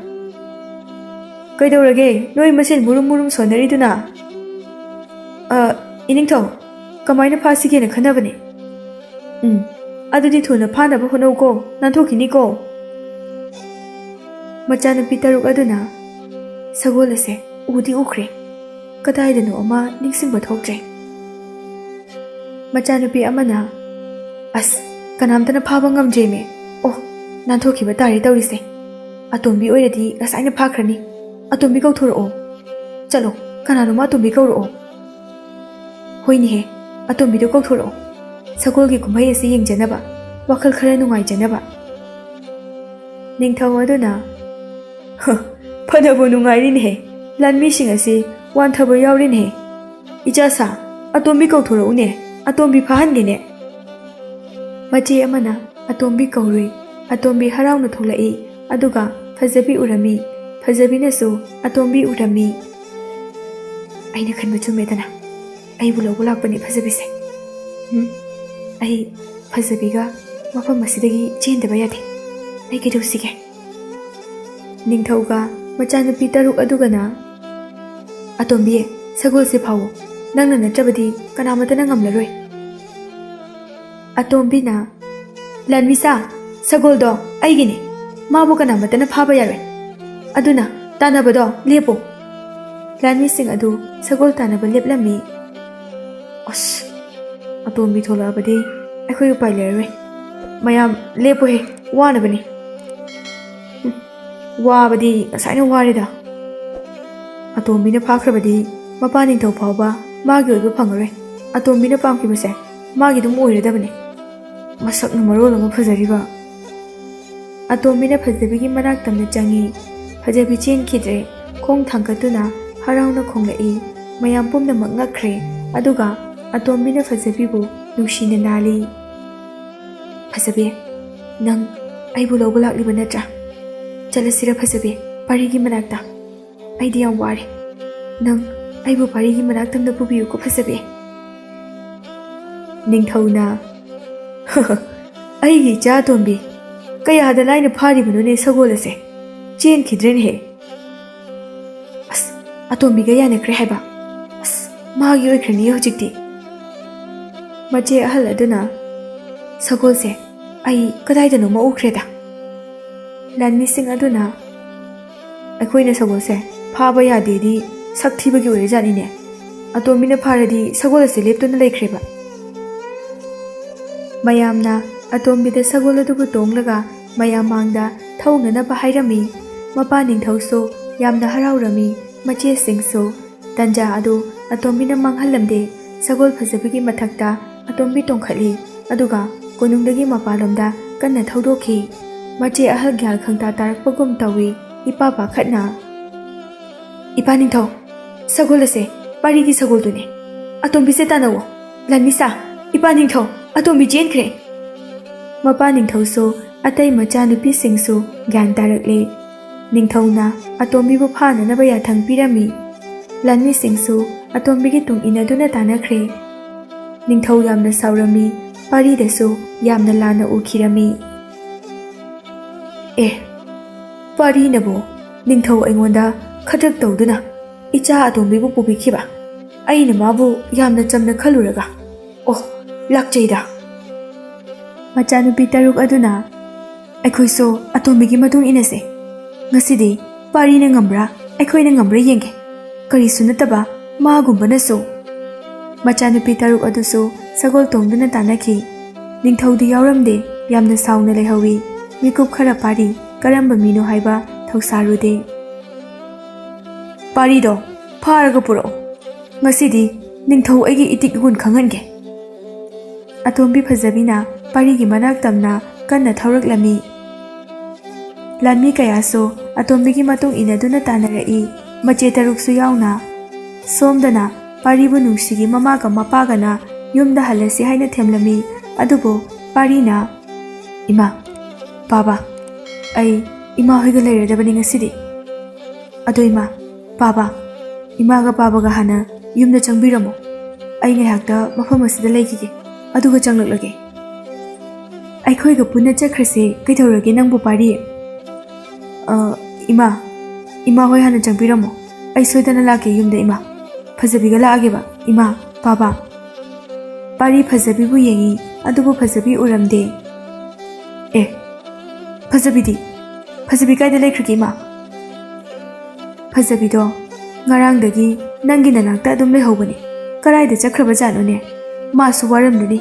[SPEAKER 1] ꯀꯩꯗꯧꯔꯒꯦ ꯅꯣꯏ ꯃꯁꯦꯟ ꯃꯨꯔꯨꯝ ꯃꯨꯔꯨꯝ ꯁꯣꯟꯅꯔꯤꯗꯨꯅ ꯏꯅꯤꯡꯊꯧ ꯀꯃꯥꯏꯅ ꯐꯥꯁꯤꯒꯦꯅ ꯈꯟꯅꯕꯅꯦ ꯑꯗꯨꯗꯤ ꯊꯨꯅ ꯐꯥꯅꯕ ꯍꯣꯠꯅꯧꯀꯣ ꯅꯥꯟꯊꯣꯛꯈꯤꯅꯤꯀꯣ ꯃꯆꯥꯅꯨꯄꯤ 6 ꯑꯗꯨꯅ ꯁꯒꯣꯜ ꯑꯁꯦ ꯎꯗꯤ ꯎꯈ꯭ꯔꯦ ꯀꯗꯥꯏꯗꯅꯣ ꯑꯃ ꯅꯤꯡꯁꯤꯡꯕ ꯊꯣꯛꯇ꯭ꯔꯦ ꯃꯆꯥꯅꯨꯄꯤ ꯑꯃꯅ ꯑꯁ ꯀꯅꯥꯝꯇꯅ ꯐꯥꯕ ꯉꯝꯗ꯭ꯔꯦꯃꯦ ꯑꯣ ꯅꯥꯟꯊꯣꯛꯈꯤꯕ ꯇꯥꯔꯦ ꯇꯧꯔꯤꯁꯦ ꯑꯇꯣꯝꯕꯤ ꯑꯣꯏꯔꯗꯤ ꯉꯁꯥꯏꯅ ꯐꯥꯈ꯭ꯔꯅꯤ ꯑꯇꯣꯝꯕꯤ ꯀꯧꯊꯣꯔꯛꯑꯣ ꯆꯠꯂꯣ ꯀꯅꯥꯅꯣꯃ ꯑꯇꯣꯝꯕꯤ ꯀꯧꯔꯛꯑꯣ ꯍꯣꯏꯅꯦꯍꯦ ꯑꯇꯣꯝꯕꯤꯗꯣ ꯀꯧꯊꯣꯔꯛꯑꯣ ꯁꯒꯣꯜꯒꯤ ꯀꯨꯝꯍꯩ ꯑꯁꯤ ꯌꯦꯡꯖꯅꯕ ꯋꯥꯈꯜ ꯈꯔ ꯅꯨꯡꯉꯥꯏꯖꯅꯕ ꯅꯤꯡꯊꯧ ꯑꯗꯨꯅ ꯐꯅꯕꯨ ꯅꯨꯡꯉꯥꯏꯔꯤꯅꯦꯍꯦ ꯂꯥꯟꯃꯤꯁꯤꯡ ꯑꯁꯤ ꯋꯥꯟꯊꯕ ꯌꯥꯎꯔꯤꯅꯦꯍꯦ ꯏꯆꯥꯁꯥ ꯑꯇꯣꯝꯕꯤ ꯀꯧꯊꯣꯔꯛꯎꯅꯦ ꯑꯇꯣꯝꯕꯤ ꯐꯥꯍꯟꯒꯦꯅꯦ ꯃꯆꯦ ꯑꯃꯅ ꯑꯇꯣꯝꯕꯤ ꯀꯧꯔꯨꯏ ꯑꯇꯣꯝꯕꯤ ꯍꯔꯥꯎꯅ ꯊꯣꯛꯂꯛꯏ ꯑꯗꯨꯒ ꯐꯖꯕꯤ ꯎꯔꯝꯃꯤ ꯐꯖꯕꯤꯅꯁꯨ ꯑꯇꯣꯝꯕꯤ ꯎꯔꯝꯃꯤ ꯑꯩꯅ ꯈꯟꯕ ꯆꯨꯝꯃꯦꯗꯅ ꯑꯩꯕꯨ ꯂꯧꯕ ꯂꯥꯛꯄꯅꯤ ꯐꯖꯕꯤꯁꯦ ꯑꯩ ꯐꯖꯕꯤꯒ ꯃꯐꯝ ꯑꯁꯤꯗꯒꯤ ꯆꯦꯟꯗꯕ ꯌꯥꯗꯦ ꯑꯩ ꯀꯩꯗꯧꯁꯤꯒꯦ ꯅꯤꯡꯊꯧꯒ ꯃꯆꯥꯅꯨꯄꯤ 6 ꯑꯗꯨꯒꯅ ꯑꯇꯣꯝꯕꯤ ꯁꯒꯣꯜꯁꯦ ꯐꯥꯎꯋꯣ ꯅꯪꯅ ꯅꯠꯇ꯭ꯔꯕꯗꯤ ꯀꯅꯥꯃꯠꯇꯅ ꯉꯝꯂꯔꯣꯏ ꯑꯇꯣꯝꯕꯤꯅ ꯂꯥꯟꯃꯤꯁꯥ ꯁꯒꯣꯜꯗꯣ ꯑꯩꯒꯤꯅꯤ ꯃꯥꯕꯨ ꯀꯅꯥꯃꯠꯇꯅ ꯐꯥꯕ ꯌꯥꯔꯣꯏ ꯑꯗꯨꯅ ꯇꯥꯟꯅꯕꯗꯣ ꯂꯦꯞꯄꯣ ꯂꯥꯟꯃꯤꯁꯤꯡ ꯑꯗꯨ ꯁꯒꯣꯜ ꯇꯥꯟꯅꯕ ꯂꯦꯞꯂꯝꯃꯤ ꯑꯁ ꯑꯇꯣꯝꯕꯤ ꯊꯣꯛꯂꯛꯑꯕꯗꯤ ꯑꯩꯈꯣꯏ ꯎꯄꯥꯏ ꯂꯩꯔꯔꯣꯏ ꯃꯌꯥꯝ ꯂꯦꯞꯄꯣꯍꯦ ꯋꯥꯅꯕꯅꯤ ꯋꯥꯕꯗꯤ ꯉꯁꯥꯏꯅ ꯋꯥꯔꯦꯗ ꯑꯇꯣꯝꯕꯤꯅ ꯐꯥꯈ꯭ꯔꯕꯗꯤ ꯃꯄꯥ ꯅꯤꯡꯊꯧ ꯐꯥꯎꯕ ꯃꯥꯒꯤ ꯑꯣꯏꯕ ꯐꯪꯉꯔꯣꯏ ꯑꯇꯣꯝꯕꯤꯅ ꯄꯥꯝꯈꯤꯕꯁꯦ ꯃꯥꯒꯤ ꯑꯗꯨꯝ ꯑꯣꯏꯔꯗꯕꯅꯤ ꯃꯁꯛꯅ ꯃꯔꯣꯜ ꯑꯃ ꯐꯖꯔꯤꯕ ꯑꯇꯣꯝꯕꯤꯅ ꯐꯖꯕꯤꯒꯤ ꯃꯅꯥꯛ ꯇꯝꯅ ꯆꯪꯉꯤ ꯐꯖꯕꯤ ꯆꯦꯟꯈꯤꯗ꯭ꯔꯦ ꯈꯣꯡ ꯊꯥꯡꯒꯠꯇꯨꯅ ꯍꯔꯥꯎꯅ ꯈꯣꯡꯂꯛꯏ ꯃꯌꯥꯝ ꯄꯨꯝꯅꯃꯛ ꯉꯛꯈ꯭ꯔꯦ ꯑꯗꯨꯒ ꯑꯇꯣꯝꯕꯤꯅ ꯐꯖꯕꯤꯕꯨ ꯅꯨꯡꯁꯤꯅ ꯅꯥꯜꯂꯤ ꯐꯖꯕꯤ ꯅꯪ ꯑꯩꯕꯨ ꯂꯧꯕ ꯂꯥꯛꯂꯤꯕ ꯅꯠꯇ꯭ꯔꯥ ꯆꯠꯂꯁꯤꯔ ꯐꯖꯕꯤ ꯄꯥꯔꯤꯒꯤ ꯃꯅꯥꯛꯇ ꯑꯩꯗꯤ ꯌꯥꯝ ꯋꯥꯔꯦ ꯅꯪ ꯑꯩꯕꯨ ꯄꯥꯔꯤꯒꯤ ꯃꯅꯥꯛꯇꯝꯗ ꯄꯨꯕꯤꯌꯨꯀꯣ ꯐꯖꯕꯤ ꯅꯤꯡꯊꯧꯅ ꯑꯩꯒꯤ ꯏꯆꯥ ꯑꯇꯣꯝꯕꯤ ꯀꯌꯥꯗ ꯂꯥꯏꯅ ꯐꯥꯔꯤꯕꯅꯣꯅꯦ ꯁꯒꯣꯜ ꯑꯁꯦ ꯆꯦꯟꯈꯤꯗ꯭ꯔꯦꯅꯦꯍꯦ ꯑꯁ ꯑꯇꯣꯝꯕꯤꯒ ꯌꯥꯅꯈ꯭ꯔꯦ ꯍꯥꯏꯕ ꯑꯁ ꯃꯥꯒꯤ ꯑꯣꯏꯈ꯭ꯔꯅꯤ ꯍꯧꯖꯤꯛꯇꯤ ꯃꯆꯦ ꯑꯍꯜ ꯑꯗꯨꯅ ꯁꯒꯣꯜꯁꯦ ꯑꯩ ꯀꯗꯥꯏꯗꯅꯣꯃ ꯎꯈ꯭ꯔꯦꯗ ꯂꯥꯟꯃꯤꯁꯤꯡ ꯑꯗꯨꯅ ꯑꯩꯈꯣꯏꯅ ꯁꯒꯣꯜꯁꯦ ꯐꯥꯕ ꯌꯥꯗꯦꯗꯤ ꯁꯛ ꯊꯤꯕꯒꯤ ꯑꯣꯏꯔꯖꯥꯠꯅꯤꯅꯦ ꯑꯇꯣꯝꯕꯤꯅ ꯐꯥꯔꯗꯤ ꯁꯒꯣꯜ ꯑꯁꯤ ꯂꯦꯞꯇꯨꯅ ꯂꯩꯈ꯭ꯔꯦꯕ ꯃꯌꯥꯝꯅ ꯑꯇꯣꯝꯕꯤꯗ ꯁꯒꯣꯜ ꯑꯗꯨꯕꯨ ꯇꯣꯡꯂꯒ ꯃꯌꯥꯝ ꯃꯥꯡꯗ ꯊꯧꯅꯅꯕ ꯍꯥꯏꯔꯝꯃꯤ ꯃꯄꯥ ꯅꯤꯡꯊꯧꯁꯨ ꯌꯥꯝꯅ ꯍꯔꯥꯎꯔꯝꯃꯤ ꯃꯆꯦꯁꯤꯡꯁꯨ ꯇꯟꯖꯥ ꯑꯗꯨ ꯑꯇꯣꯝꯕꯤꯅ ꯃꯥꯡꯍꯜꯂꯝꯗꯦ ꯁꯒꯣꯜ ꯐꯖꯕꯒꯤ ꯃꯊꯛꯇ ꯑꯇꯣꯝꯕꯤ ꯇꯣꯡꯈꯠꯂꯤ ꯑꯗꯨꯒ ꯀꯣꯅꯨꯡꯗꯒꯤ ꯃꯄꯥꯟꯂꯣꯝꯗ ꯀꯟꯅ ꯊꯧꯗꯣꯛꯈꯤ ꯃꯆꯦ ꯑꯍꯜ ꯒ꯭ꯌꯥꯜ ꯈꯪꯇꯥ ꯇꯥꯔꯛꯄꯒꯨꯝ ꯇꯧꯏ ꯏꯄꯥ ꯄꯥꯈꯠꯅ ꯏꯄꯥ ꯅꯤꯡꯊꯧ ꯁꯒꯣꯜ ꯑꯁꯦ ꯄꯥꯔꯤꯒꯤ ꯁꯒꯣꯜꯗꯨꯅꯤ ꯑꯇꯣꯝꯕꯤꯁꯦ ꯇꯥꯟꯅꯧꯋꯣ ꯂꯥꯟꯃꯤꯁꯥ ꯏꯄꯥ ꯅꯤꯡꯊꯧ ꯑꯇꯣꯝꯕꯤ ꯆꯦꯟꯈ꯭ꯔꯦ ꯃꯄꯥ ꯅꯤꯡꯊꯧꯁꯨ ꯑꯇꯩ ꯃꯆꯥꯅꯨꯄꯤꯁꯤꯡꯁꯨ ꯒ꯭ꯌꯥꯟ ꯇꯥꯔꯛꯂꯦ ꯅꯤꯡꯊꯧꯅ ꯑꯇꯣꯝꯕꯤꯕꯨ ꯐꯥꯅꯅꯕ ꯌꯥꯊꯪ ꯄꯤꯔꯝꯃꯤ ꯂꯥꯟꯃꯤꯁꯤꯡꯁꯨ ꯑꯇꯣꯝꯕꯤꯒꯤ ꯇꯨꯡ ꯏꯟꯅꯗꯨꯅ ꯇꯥꯟꯅꯈ꯭ꯔꯦ ꯅꯤꯡꯊꯧ ꯌꯥꯝꯅ ꯁꯥꯎꯔꯝꯃꯤ ꯄꯥꯔꯤꯗꯁꯨ ꯌꯥꯝꯅ ꯂꯥꯟꯅ ꯎꯈꯤꯔꯝꯃꯤ ꯄꯥꯔꯤꯅꯕꯨ ꯅꯤꯡꯊꯧ ꯑꯩꯉꯣꯟꯗ ꯈꯗ꯭ꯔꯛ ꯇꯧꯗꯨꯅ ꯏꯆꯥ ꯑꯇꯣꯝꯕꯤꯕꯨ ꯄꯨꯕꯤꯈꯤꯕ ꯑꯩꯅ ꯃꯥꯕꯨ ꯌꯥꯝꯅ ꯆꯝꯅ ꯈꯜꯂꯨꯔꯒ ꯂꯥꯛꯆꯩꯗ ꯃꯆꯥꯅꯨꯄꯤ 6 ꯑꯗꯨꯅ ꯑꯩꯈꯣꯏꯁꯨ ꯑꯇꯣꯝꯕꯤꯒꯤ ꯃꯇꯨꯡ ꯏꯟꯅꯁꯦ ꯉꯁꯤꯗꯤ ꯄꯥꯔꯤꯅ ꯉꯝꯕ꯭ꯔꯥ ꯑꯩꯈꯣꯏꯅ ꯉꯝꯕ꯭ꯔꯥ ꯌꯦꯡꯒꯦ ꯀꯔꯤꯁꯨ ꯅꯠꯇꯕ ꯃꯥꯒꯨꯝꯕꯅꯁꯨ ꯃꯆꯥꯅꯨꯄꯤ 6 ꯑꯗꯨꯁꯨ ꯁꯒꯣꯜ ꯇꯣꯡꯗꯨꯅ ꯇꯥꯟꯅꯈꯤ ꯅꯤꯡꯊꯧꯗꯤ ꯌꯥꯎꯔꯝꯗꯦ ꯌꯥꯝꯅ ꯁꯥꯎꯅ ꯂꯩꯍꯧꯏ ꯃꯤꯀꯨꯞ ꯈꯔ ꯄꯥꯔꯤ ꯀꯔꯝꯕ ꯃꯤꯅꯣ ꯍꯥꯏꯕ ꯊꯧꯁꯥꯔꯨꯗꯦ ꯄꯥꯔꯤꯗꯣ ꯐꯥꯔꯒ ꯄꯨꯔꯛꯑꯣ ꯉꯁꯤꯗꯤ ꯅꯤꯡꯊꯧ ꯑꯩꯒꯤ ꯏꯇꯤꯛ ꯏꯒꯨꯟ ꯈꯪꯍꯟꯒꯦ ꯑꯇꯣꯝꯕꯤ ꯐꯖꯕꯤꯅ ꯄꯥꯔꯤꯒꯤ ꯃꯅꯥꯛ ꯇꯝꯅ ꯀꯟꯅ ꯊꯧꯔꯛꯂꯝꯃꯤ ꯂꯥꯟꯃꯤ ꯀꯌꯥꯁꯨ ꯑꯇꯣꯝꯕꯤꯒꯤ ꯃꯇꯨꯡ ꯏꯟꯅꯗꯨꯅ ꯇꯥꯟꯅꯔꯛꯏ ꯃꯆꯦ 6ꯁꯨ ꯌꯥꯎꯅ ꯁꯣꯝꯗꯅ ꯄꯥꯔꯤꯕꯨ ꯅꯨꯡꯁꯤꯒꯤ ꯃꯃꯥꯒ ꯃꯄꯥꯒꯅ ꯌꯨꯝꯗ ꯍꯜꯂꯁꯤ ꯍꯥꯏꯅ ꯊꯦꯝꯂꯝꯃꯤ꯫ ꯑꯗꯨꯕꯨ ꯄꯥꯔꯤꯅ "ꯏꯃꯥ, ꯕꯥꯕꯥ, ꯑꯩ ꯏꯃꯥ ꯍꯣꯏꯒ ꯂꯩꯔꯗꯕꯅꯤ ꯉꯁꯤꯗꯤ꯫ ꯑꯗꯣ ꯏꯃꯥ, ꯕꯥꯕꯥ, ꯏꯃꯥꯒ ꯕꯥꯕꯥꯒ ꯍꯥꯟꯅ ꯌꯨꯝꯗ ꯆꯪꯕꯤꯔꯝꯃꯣ꯫ ꯑꯩ ꯉꯥꯏꯍꯥꯛꯇ ꯃꯐꯝ ꯑꯁꯤꯗ ꯂꯩꯈꯤꯒꯦ, ꯑꯗꯨꯒ ꯆꯪꯂꯛꯂꯒꯦ꯫ ꯑꯩꯈꯣꯏꯒ ꯄꯨꯟꯅ ꯆꯠꯈ꯭ꯔꯁꯤ ꯀꯩꯗꯧꯔꯒꯦ ꯅꯪꯕꯨ ꯄꯥꯔꯤ? ꯏꯃꯥ ꯍꯣꯏ ꯍꯥꯟꯅ ꯆꯪꯕꯤꯔꯝꯃꯣ꯫ ꯑꯩ ꯁꯣꯏꯗꯅ ꯂꯥꯛꯀꯦ ꯌꯨꯝꯗ ꯏꯃꯥ꯫ ꯐꯖꯕꯤꯒ ꯂꯥꯛꯑꯒꯦꯕ ꯏꯃꯥ, ꯕꯥꯕꯥ." ꯄꯥꯔꯤ ꯐꯖꯕꯤꯕꯨ ꯌꯦꯡꯉꯤ, ꯑꯗꯨꯕꯨ ꯐꯖꯕꯤ ꯎꯔꯝꯗꯦ꯫ ꯐꯖꯕꯤ ꯀꯥꯏꯗ ꯂꯩꯈ꯭ꯔꯒꯦ ꯏꯃꯥ? ꯐꯖꯕꯤꯗꯣ ꯉꯔꯥꯡꯗꯒꯤ ꯅꯪꯒꯤ ꯅꯅꯥꯛꯇ ꯑꯗꯨꯝ ꯂꯩꯍꯧꯕꯅꯤ꯫ ꯀꯔꯥꯏꯗ ꯆꯠꯈ꯭ꯔꯕꯖꯥꯠꯅꯣꯅꯦ? ꯃꯥꯁꯨ ꯋꯥꯔꯝꯂꯅꯤ,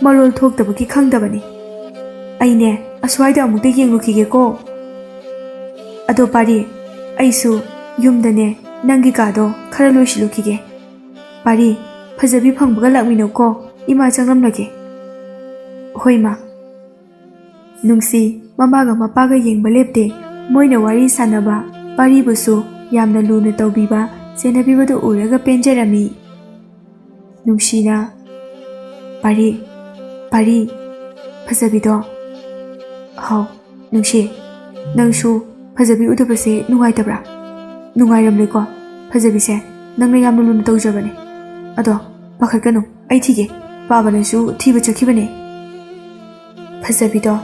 [SPEAKER 1] ꯃꯔꯣꯜ ꯊꯣꯛꯇꯕꯒꯤ ꯈꯪꯗꯕꯅꯤ꯫ ꯑꯩꯅꯦ ꯑꯁ꯭ꯋꯥꯏꯗ ꯑꯃꯨꯛꯇ ꯌꯦꯡꯂꯨꯈꯤꯒꯦꯀꯣ꯫ ꯑꯗꯣ ꯄꯥꯔꯤ, ꯑꯩꯁꯨ ꯌꯨꯝꯗꯅꯦ ꯅꯪꯒꯤ ꯀꯥꯗꯣ ꯈꯔ ꯂꯣꯏꯁꯤꯜꯂꯨꯈꯤꯒꯦ꯫ ꯄꯥꯔꯤ, ꯐꯖꯕꯤ ꯐꯪꯕꯒ ꯂꯥꯛꯃꯤꯟꯅꯧꯀꯣ, ꯏꯃꯥ ꯆꯪꯂꯝꯂꯒꯦ꯫ ꯍꯣꯏ ꯏꯃꯥ꯫ ꯅꯨꯡꯁꯤ ꯃꯃꯥꯒ ꯃꯄꯥꯒ ꯌꯦꯡꯕ ꯂꯦꯞꯇꯦ꯫ ꯃꯣꯏꯅ ꯋꯥꯔꯤ ꯁꯥꯟꯅꯕ, ꯄꯥꯔꯤꯕꯨꯁꯨ ꯌꯥꯝꯅ ꯂꯨꯅ ꯇꯧꯕꯤꯕ, ꯁꯦꯟꯅꯕꯤꯕꯗꯨ ꯎꯔꯒ ꯄꯦꯟꯖꯔꯝꯃꯤ꯫ ꯅꯨꯡꯁꯤꯅ "ꯄꯥꯔꯤ, ꯐꯖꯕꯤꯗꯣ." "ꯍꯥꯎ ꯅꯨꯡꯁꯤ, ꯅꯪꯁꯨ ꯐꯖꯕꯤ ꯎꯗꯕꯁꯦ ꯅꯨꯡꯉꯥꯏꯇꯕ꯭ꯔꯥ? ꯅꯨꯡꯉꯥꯏꯔꯝꯂꯣꯏꯀꯣ, ꯐꯖꯕꯤꯁꯦ ꯅꯪꯅ ꯌꯥꯝꯅ ꯂꯨꯅ ꯇꯧꯖꯕꯅꯦ꯫ ꯑꯗꯣ ꯄꯥꯈꯠꯀꯅꯨ, ꯑꯩ ꯊꯤꯒꯦ, ꯕꯥꯕꯥꯅꯁꯨ ꯊꯤꯕ ꯆꯠꯈꯤꯕꯅꯦ." ꯐꯖꯕꯤꯗꯣ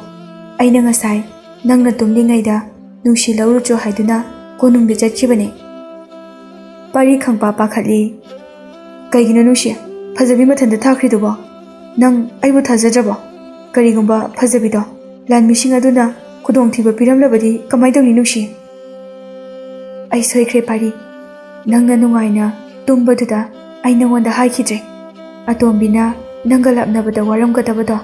[SPEAKER 1] "ꯑꯩꯅ ꯉꯁꯥꯏ ꯅꯪꯅ ꯇꯨꯝꯂꯤꯉꯩꯗ ꯅꯨꯡꯁꯤ ꯂꯧꯔꯨꯆꯣ ꯍꯥꯏꯗꯨꯅ ꯀꯣꯅꯨꯡꯗ ꯆꯠꯈꯤꯕꯅꯦ." ꯄꯥꯔꯤ ꯈꯪꯄꯥ ꯄꯥꯈꯠꯂꯤ꯫ "ꯀꯩꯒꯤꯅꯣ ꯅꯨꯡꯁꯤ, ꯐꯖꯕꯤ ꯃꯊꯟꯇ ꯊꯥꯈ꯭ꯔꯤꯗꯨꯕꯣ? ꯅꯪ ꯑꯩꯕꯨ ꯊꯥꯖꯗ꯭ꯔꯕꯣ? ꯀꯔꯤꯒꯨꯝꯕ ꯐꯖꯕꯤꯗꯣ ꯂꯥꯟꯃꯤꯁꯤꯡ ꯑꯗꯨꯅ ꯈꯨꯗꯣꯡꯊꯤꯕ ꯄꯤꯔꯝꯂꯕꯗꯤ ꯀꯃꯥꯏꯅ ꯇꯧꯅꯤ ꯅꯨꯡꯁꯤ?" "ꯑꯩ ꯁꯣꯏꯈ꯭ꯔꯦ ꯄꯥꯔꯤ, ꯅꯪꯅ ꯅꯨꯡꯉꯥꯏꯅ ꯇꯨꯝꯕꯗꯨꯗ ꯑꯩ ꯅꯉꯣꯟꯗ ꯍꯥꯏꯈꯤꯗ꯭ꯔꯦ꯫ ꯑꯇꯣꯝꯕꯤꯅ ꯅꯪꯒ ꯂꯥꯞꯅꯕꯗ ꯋꯥꯔꯝꯒꯗꯕꯗꯣ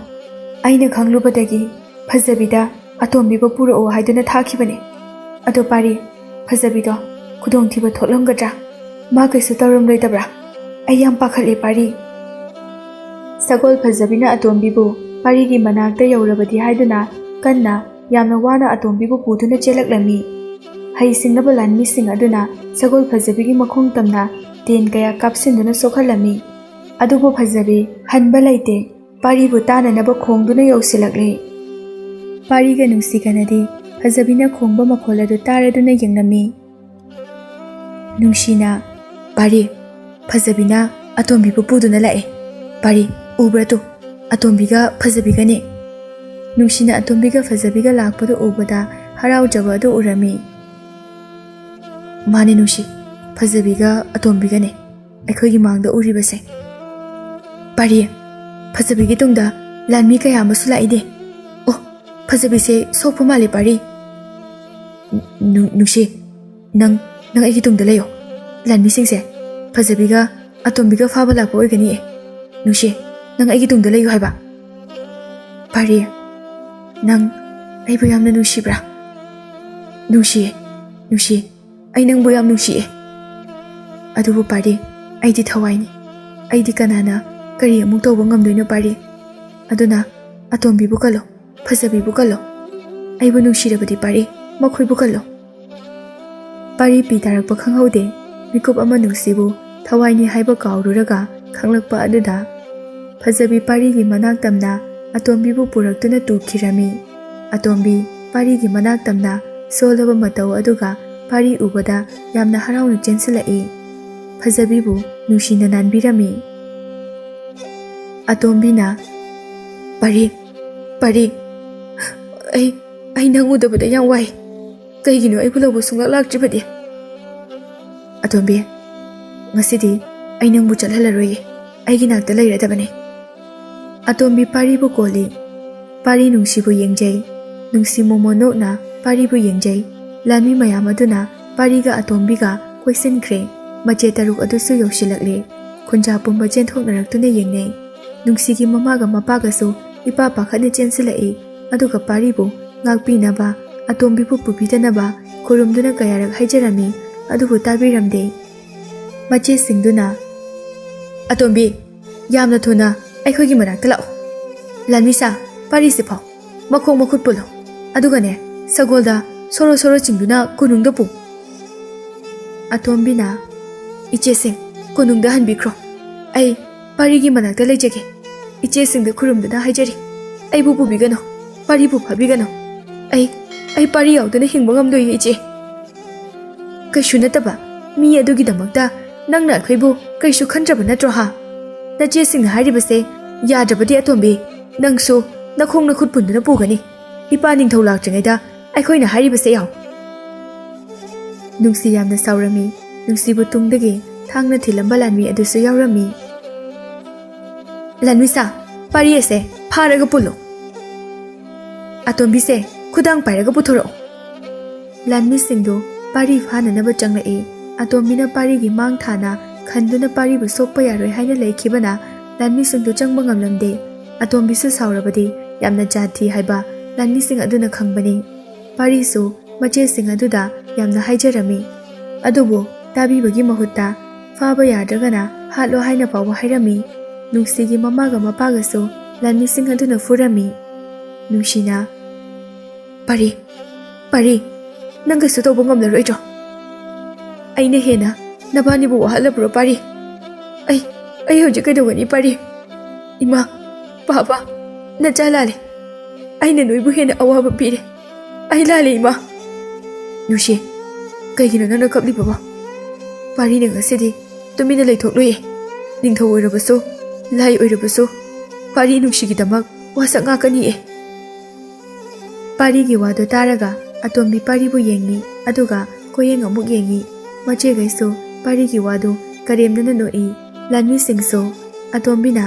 [SPEAKER 1] ꯑꯩꯅ ꯈꯪꯂꯨꯕꯗꯒꯤ ꯐꯖꯕꯤꯗ ꯑꯇꯣꯝꯕꯤꯕꯨ ꯄꯨꯔꯛꯑꯣ ꯍꯥꯏꯗꯨꯅ ꯊꯥꯈꯤꯕꯅꯦ꯫ ꯑꯗꯣ ꯄꯥꯔꯤ, ꯐꯖꯕꯤꯗꯣ ꯈꯨꯗꯣꯡꯊꯤꯕ ꯊꯣꯛꯂꯝꯒꯗ꯭ꯔꯥ? ꯃꯥ ꯀꯩꯁꯨ ꯇꯧꯔꯝꯂꯣꯏꯗꯕ꯭ꯔꯥ? ꯑꯩ ꯌꯥꯝ ꯄꯥꯈꯠꯂꯦ ꯄꯥꯔꯤ." ꯁꯒꯣꯜ ꯐꯖꯕꯤꯅ ꯑꯇꯣꯝꯕꯤꯕꯨ ꯄꯥꯔꯤꯒꯤ ꯃꯅꯥꯛꯇ ꯌꯧꯔꯕꯗꯤ ꯍꯥꯏꯗꯨꯅ ꯀꯟꯅ ꯌꯥꯝꯅ ꯋꯥꯅ ꯑꯇꯣꯝꯕꯤꯕꯨ ꯄꯨꯗꯨꯅ ꯆꯦꯜꯂꯛꯂꯝꯃꯤ꯫ ꯍꯩꯁꯤꯡꯅꯕ ꯂꯥꯟꯃꯤꯁꯤꯡ ꯑꯗꯨꯅ ꯁꯒꯣꯜ ꯐꯖꯕꯤꯒꯤ ꯃꯈꯣꯡ ꯇꯝꯅ ꯇꯦꯟ ꯀꯌꯥ ꯀꯥꯞꯁꯤꯟꯗꯨꯅ ꯁꯣꯛꯍꯜꯂꯝꯃꯤ꯫ ꯑꯗꯨꯕꯨ ꯐꯖꯕꯤ ꯍꯟꯕ ꯂꯩꯇꯦ, ꯄꯥꯔꯤꯕꯨ ꯇꯥꯅꯅꯕ ꯈꯣꯡꯗꯨꯅ ꯌꯧꯁꯤꯜꯂꯛꯂꯤ꯫ ꯄꯥꯔꯤꯒ ꯅꯨꯡꯁꯤꯒꯅꯗꯤ ꯐꯖꯕꯤꯅ ꯈꯣꯡꯕ ꯃꯈꯣꯜ ꯑꯗꯨ ꯇꯥꯔꯗꯨꯅ ꯌꯦꯡꯂꯝꯃꯤ꯫ ꯅꯨꯡꯁꯤꯅ "ꯄꯥꯔꯤ, ꯐꯖꯕꯤꯅ ꯑꯇꯣꯝꯕꯤꯕꯨ ꯄꯨꯗꯨꯅ ꯂꯥꯛꯑꯦ꯫ ꯄꯥꯔꯤ, ꯎꯕ꯭ꯔꯥ ꯇꯨ, ꯑꯇꯣꯝꯕꯤꯒ ꯐꯖꯕꯤꯒꯅꯦ." ꯅꯨꯡꯁꯤꯅ ꯑꯇꯣꯝꯕꯤꯒ ꯐꯖꯕꯤꯒ ꯂꯥꯛꯄꯗꯨ ꯎꯕꯗ ꯍꯔꯥꯎꯖꯕ ꯑꯗꯨ ꯎꯔꯝꯃꯤ꯫ "ꯃꯥꯅꯦ ꯅꯨꯡꯁꯤ, ꯐꯖꯕꯤꯒ ꯑꯇꯣꯝꯕꯤꯒꯅꯦ ꯑꯩꯈꯣꯏꯒꯤ ꯃꯥꯡꯗ ꯎꯔꯤꯕꯁꯦ꯫ ꯄꯥꯔꯤ, ꯐꯖꯕꯤꯒꯤ ꯇꯨꯡꯗ ꯂꯥꯟꯃꯤ ꯀꯌꯥ ꯑꯃꯁꯨ ꯂꯥꯛꯏꯅꯦ꯫ ꯑꯣ, ꯐꯖꯕꯤꯁꯦ ꯁꯣꯛꯄ ꯃꯥꯜꯂꯦ ꯄꯥꯔꯤ." "ꯅꯨꯡꯁꯤ, ꯅꯪ ꯑꯩꯒꯤ ꯇꯨꯡꯗ ꯂꯩꯌꯣ꯫ ꯂꯥꯟꯃꯤꯁꯤꯡꯁꯦ ꯐꯖꯕꯤꯒ ꯑꯇꯣꯝꯕꯤꯒ ꯐꯥꯕ ꯂꯥꯛꯄ ꯑꯣꯏꯒꯅꯤꯌꯦ꯫ ꯅꯨꯡꯁꯤ, ꯅꯪ ꯑꯩꯒꯤ ꯇꯨꯡꯗ ꯂꯩꯌꯨ ꯍꯥꯏꯕ." "ꯄꯥꯔꯤ, ꯅꯪ ꯑꯩꯕꯨ ꯌꯥꯝꯅ ꯅꯨꯡꯁꯤꯕ꯭ꯔꯥ?" "ꯅꯨꯡꯁꯤꯌꯦ ꯅꯨꯡꯁꯤ, ꯑꯩ ꯅꯪꯕꯨ ꯌꯥꯝ ꯅꯨꯡꯁꯤꯌꯦ꯫ ꯑꯗꯨꯕꯨ ꯄꯥꯔꯤ, ꯑꯩꯗꯤ ꯊꯋꯥꯏꯅꯤ꯫ ꯑꯩꯗꯤ ꯀꯅꯥꯅ ꯀꯔꯤ ꯑꯃꯨꯛ ꯇꯧꯕ ꯉꯝꯗꯣꯏꯅꯣ ꯄꯥꯔꯤ? ꯑꯗꯨꯅ ꯑꯇꯣꯝꯕꯤꯕꯨ ꯀꯜꯂꯣ, ꯐꯖꯕꯤꯕꯨ ꯀꯜꯂꯣ꯫ ꯑꯩꯕꯨ ꯅꯨꯡꯁꯤꯔꯕꯗꯤ ꯄꯥꯔꯤ, ꯃꯈꯣꯏꯕꯨ ꯀꯜꯂꯣ." ꯄꯥꯔꯤ ꯄꯤ ꯇꯥꯔꯛꯄ ꯈꯪꯍꯧꯗꯦ꯫ ꯃꯤꯀꯨꯞ ꯑꯃ ꯅꯨꯡꯁꯤꯕꯨ ꯊꯋꯥꯏꯅꯤ ꯍꯥꯏꯕ ꯀꯥꯎꯔꯨꯔꯒ ꯈꯪꯂꯛꯄ ꯑꯗꯨꯗ ꯐꯖꯕꯤ ꯄꯥꯔꯤꯒꯤ ꯃꯅꯥꯛ ꯇꯝꯅ ꯑꯇꯣꯝꯕꯤꯕꯨ ꯄꯨꯔꯛꯇꯨꯅ ꯇꯨꯈꯤꯔꯝꯃꯤ꯫ ꯑꯇꯣꯝꯕꯤ ꯄꯥꯔꯤꯒꯤ ꯃꯅꯥꯛ ꯇꯝꯅ ꯁꯣꯜꯂꯕ ꯃꯇꯧ ꯑꯗꯨꯒ ꯄꯥꯔꯤ ꯎꯕꯗ ꯌꯥꯝꯅ ꯍꯔꯥꯎꯅ ꯆꯦꯟꯁꯤꯜꯂꯛꯏ꯫ ꯐꯖꯕꯤꯕꯨ ꯅꯨꯡꯁꯤꯅ ꯅꯥꯟꯕꯤꯔꯝꯃꯤ꯫ ꯑꯇꯣꯝꯕꯤꯅ "ꯄꯥꯔꯤ, ꯑꯩ ꯅꯪ ꯎꯗꯕꯗ ꯌꯥꯝ ꯋꯥꯏ꯫ ꯀꯩꯒꯤꯅꯣ ꯑꯩꯕꯨ ꯂꯧꯕ ꯁꯨꯡꯂꯥꯛ ꯂꯥꯛꯇ꯭ꯔꯤꯕꯗꯤ?" "ꯑꯇꯣꯝꯕꯤ, ꯉꯁꯤꯗꯤ ꯑꯩ ꯅꯪꯕꯨ ꯆꯠꯍꯜꯂꯔꯣꯏꯌꯦ, ꯑꯩꯒꯤ ꯅꯥꯛꯇ ꯂꯩꯔꯗꯕꯅꯦ." ꯑꯇꯣꯝꯕꯤ ꯄꯥꯔꯤꯕꯨ ꯀꯣꯜꯂꯤ꯫ ꯄꯥꯔꯤ ꯅꯨꯡꯁꯤꯕꯨ ꯌꯦꯡꯖꯩ꯫ ꯅꯨꯡꯁꯤ ꯃꯣꯃꯣꯟ ꯅꯣꯛꯅ ꯄꯥꯔꯤꯕꯨ ꯌꯦꯡꯖꯩ꯫ ꯂꯥꯟꯃꯤ ꯃꯌꯥꯝ ꯑꯗꯨꯅ ꯄꯥꯔꯤꯒ ꯑꯇꯣꯝꯕꯤꯒ ꯀꯣꯏꯁꯤꯟꯈ꯭ꯔꯦ꯫ ꯃꯆꯦ ꯇꯔꯨꯛ ꯑꯗꯨꯁꯨ ꯌꯧꯁꯤꯜꯂꯛꯂꯤ꯫ ꯈꯨꯟꯖꯥ ꯄꯨꯝꯕ ꯆꯦꯟꯊꯣꯛꯅꯔꯛꯇꯨꯅ ꯌꯦꯡꯅꯩ꯫ ꯅꯨꯡꯁꯤꯒꯤ ꯃꯃꯥꯒ ꯃꯄꯥꯒꯁꯨ ꯏꯄꯥ ꯄꯥꯈꯠꯅ ꯆꯦꯟꯁꯤꯜꯂꯛꯏ꯫ ꯑꯗꯨꯒ ꯄꯥꯔꯤꯕꯨ ꯉꯥꯛꯄꯤꯅꯕ, ꯑꯇꯣꯝꯕꯤꯕꯨ ꯄꯨꯕꯤꯗꯅꯕ ꯈꯨꯔꯨꯝꯗꯨꯅ ꯀꯌꯥꯔꯛ ꯍꯥꯏꯖꯔꯝꯃꯤ, ꯑꯗꯨꯕꯨ ꯇꯥꯕꯤꯔꯝꯗꯦ꯫ ꯃꯆꯦꯁꯤꯡꯗꯨꯅ "ꯑꯇꯣꯝꯕꯤ, ꯌꯥꯝꯅ ꯊꯨꯅ ꯑꯩꯈꯣꯏꯒꯤ ꯃꯅꯥꯛꯇ ꯂꯥꯛꯑꯣ꯫ ꯂꯥꯟꯃꯤꯁꯥ, ꯄꯥꯔꯤꯁꯤ ꯐꯥꯎ, ꯃꯈꯣꯡ ꯃꯈꯨꯠ ꯄꯨꯜꯂꯣ, ꯑꯗꯨꯒꯅꯦ ꯁꯒꯣꯜꯗ ꯁꯣꯔꯣ ꯆꯤꯡꯗꯨꯅ ꯀꯣꯅꯨꯡꯗ ꯄꯨ." ꯑꯇꯣꯝꯕꯤꯅ "ꯏꯆꯦꯁꯤꯡ, ꯀꯣꯅꯨꯡꯗ ꯍꯟꯕꯤꯈ꯭ꯔꯣ ꯑꯩ ꯄꯥꯔꯤꯒꯤ ꯃꯅꯥꯛꯇ ꯂꯩꯖꯒꯦ ꯏꯆꯦꯁꯤꯡꯗ ꯈꯨꯔꯨꯝꯗꯨꯅ ꯍꯥꯏꯖꯔꯤ ꯑꯩꯕꯨ ꯄꯨꯕꯤꯒꯅꯨ ꯄꯥꯔꯤꯕꯨ ꯐꯥꯕꯤꯒꯅꯨ ꯑꯩ ꯄꯥꯔꯤ ꯌꯥꯎꯗꯅ ꯍꯤꯡꯕ ꯉꯝꯂꯣꯏꯌꯦ ꯏꯆꯦ ꯀꯩꯁꯨ ꯅꯠꯇꯕ ꯃꯤ ꯑꯗꯨꯒꯤꯗꯃꯛꯇ ꯅꯪꯅ ꯑꯩꯈꯣꯏꯕꯨ ꯀꯩꯁꯨ ꯈꯟꯗ꯭ꯔꯕ ꯅꯠꯇ꯭ꯔꯣ ꯍꯥ ꯅꯆꯦꯁꯤꯡꯅ ꯍꯥꯏꯔꯤꯕꯁꯦ ꯌꯥꯗ꯭ꯔꯕꯗꯤ ꯑꯇꯣꯝꯕꯤ ꯅꯪꯁꯨ ꯅꯈꯣꯡ ꯅꯈꯨꯠ ꯄꯨꯟꯗꯨꯅ ꯄꯨꯒꯅꯤ ꯏꯄꯥ ꯅꯤꯡꯊꯧ ꯂꯥꯛꯇ꯭ꯔꯤꯉꯩꯗ ꯑꯩꯈꯣꯏꯅ ꯍꯥꯏꯔꯤꯕꯁꯦ ꯌꯥꯎ ꯅꯨꯡꯁꯤ ꯌꯥꯝꯅ ꯁꯥꯎꯔꯝꯃꯤ ꯅꯨꯡꯁꯤꯕꯨ ꯇꯨꯡꯗꯒꯤ ꯊꯥꯡꯅ ꯊꯤꯜꯂꯝꯕ ꯂꯥꯟꯃꯤ ꯑꯗꯨꯁꯨ ꯌꯥꯎꯔꯝꯃꯤ ꯂꯥꯟꯃꯤꯁꯥ ꯄꯥꯔꯤ ꯑꯁꯦ ꯐꯥꯔꯒ ꯄꯨꯜꯂꯨ ꯑꯇꯣꯝꯕꯤꯁꯦ ꯈꯨꯗꯥꯡ ꯄꯥꯏꯔꯒ ꯄꯨꯊꯣꯔꯛꯎ ꯂꯥꯟꯃꯤꯁꯤꯡꯗꯨ ꯄꯥꯔꯤ ꯐꯥꯅꯅꯕ ꯆꯪꯂꯛꯏ ꯑꯇꯣꯝꯕꯤꯅ ꯄꯥꯔꯤꯒꯤ ꯃꯥꯡ ꯊꯥꯅ ꯈꯟꯗꯨꯅ ꯄꯥꯔꯤꯕꯨ ꯁꯣꯛꯄ ꯌꯥꯔꯣꯏ ꯍꯥꯏꯅ ꯂꯩꯈꯤꯕꯅ ꯂꯥꯟꯃꯤꯁꯤꯡꯗꯨ ꯆꯪꯕ ꯉꯝꯂꯝꯗꯦ ꯑꯇꯣꯝꯕꯤꯁꯨ ꯁꯥꯎꯔꯕꯗꯤ ꯌꯥꯝꯅ ꯖꯥꯊꯤ ꯍꯥꯏꯕ ꯂꯥꯟꯃꯤꯁꯤꯡ ꯑꯗꯨꯅ ꯈꯪꯕꯅꯤ ꯄꯥꯔꯤꯁꯨ ꯃꯆꯦꯁꯤꯡ ꯑꯗꯨꯗ ꯌꯥꯝꯅ ꯍꯥꯏꯖꯔꯝꯃꯤ ꯑꯗꯨꯕꯨ ꯇꯥꯕꯤꯕꯒꯤ ꯃꯍꯨꯠꯇ ꯐꯥꯕ ꯌꯥꯗ꯭ꯔꯒꯅ ꯍꯥꯠꯂꯣ ꯍꯥꯏꯅ ꯐꯥꯎꯕ ꯍꯥꯏꯔꯝꯃꯤ ꯅꯨꯡꯁꯤꯒꯤ ꯃꯃꯥꯒ ꯃꯄꯥꯒꯁꯨ ꯂꯥꯟꯃꯤꯁꯤꯡ ꯑꯗꯨꯅ ꯐꯨꯔꯝꯃꯤ ꯅꯨꯡꯁꯤꯅ ꯄꯥꯔꯤ ꯅꯪ ꯀꯩꯁꯨ ꯇꯧꯕ ꯉꯝꯂꯔꯣꯏꯗ꯭ꯔꯣ ꯑꯩꯅ ꯍꯦꯟꯅ ꯅꯕꯥꯅꯤꯕꯨ ꯋꯥꯍꯜꯂꯕ꯭ꯔꯣ ꯄꯥꯔꯤ ꯑꯩ ꯍꯧꯖꯤꯛ ꯀꯩꯗꯧꯒꯅꯤ ꯄꯥꯔꯤ ꯏꯃꯥ ꯄꯥꯄꯥ ꯅꯆꯥ ꯂꯥꯜꯂꯦ ꯑꯩꯅ ꯅꯣꯏꯕꯨ ꯍꯦꯟꯅ ꯑꯋꯥꯕ ꯄꯤꯔꯦ ꯑꯩ ꯂꯥꯜꯂꯦ ꯏꯃꯥ ꯅꯨꯡꯁꯤ ꯀꯩꯒꯤꯅꯣ ꯅꯪꯅ ꯀꯞꯂꯤꯕꯕꯣ ꯄꯥꯔꯤꯅ ꯉꯁꯤꯗꯤ ꯇꯨꯃꯤꯟꯅ ꯂꯩꯊꯣꯛꯂꯣꯏꯌꯦ ꯅꯤꯡꯊꯧ ꯑꯣꯏꯔꯕꯁꯨ ꯂꯥꯏ ꯑꯣꯏꯔꯕꯁꯨ ꯄꯥꯔꯤ ꯅꯨꯡꯁꯤꯒꯤꯗꯃꯛ ꯋꯥꯁꯛ ꯉꯥꯛꯀꯅꯤꯌꯦ ꯄꯥꯔꯤꯒꯤ ꯋꯥꯗꯨ ꯇꯥꯔꯒ ꯑꯇꯣꯝꯕꯤ ꯄꯥꯔꯤꯕꯨ ꯌꯦꯡꯉꯤ ꯑꯗꯨꯒ ꯀꯣꯌꯦꯡ ꯑꯃꯨꯛ ꯌꯦꯡꯉꯤ ꯃꯆꯦꯒꯩꯁꯨ ꯄꯥꯔꯤꯒꯤ ꯋꯥꯗꯨ ꯀꯔꯦꯝꯗꯅ ꯅꯣꯛꯏ ꯂꯥꯟꯃꯤꯁꯤꯡꯁꯨ ꯑꯇꯣꯝꯕꯤꯅ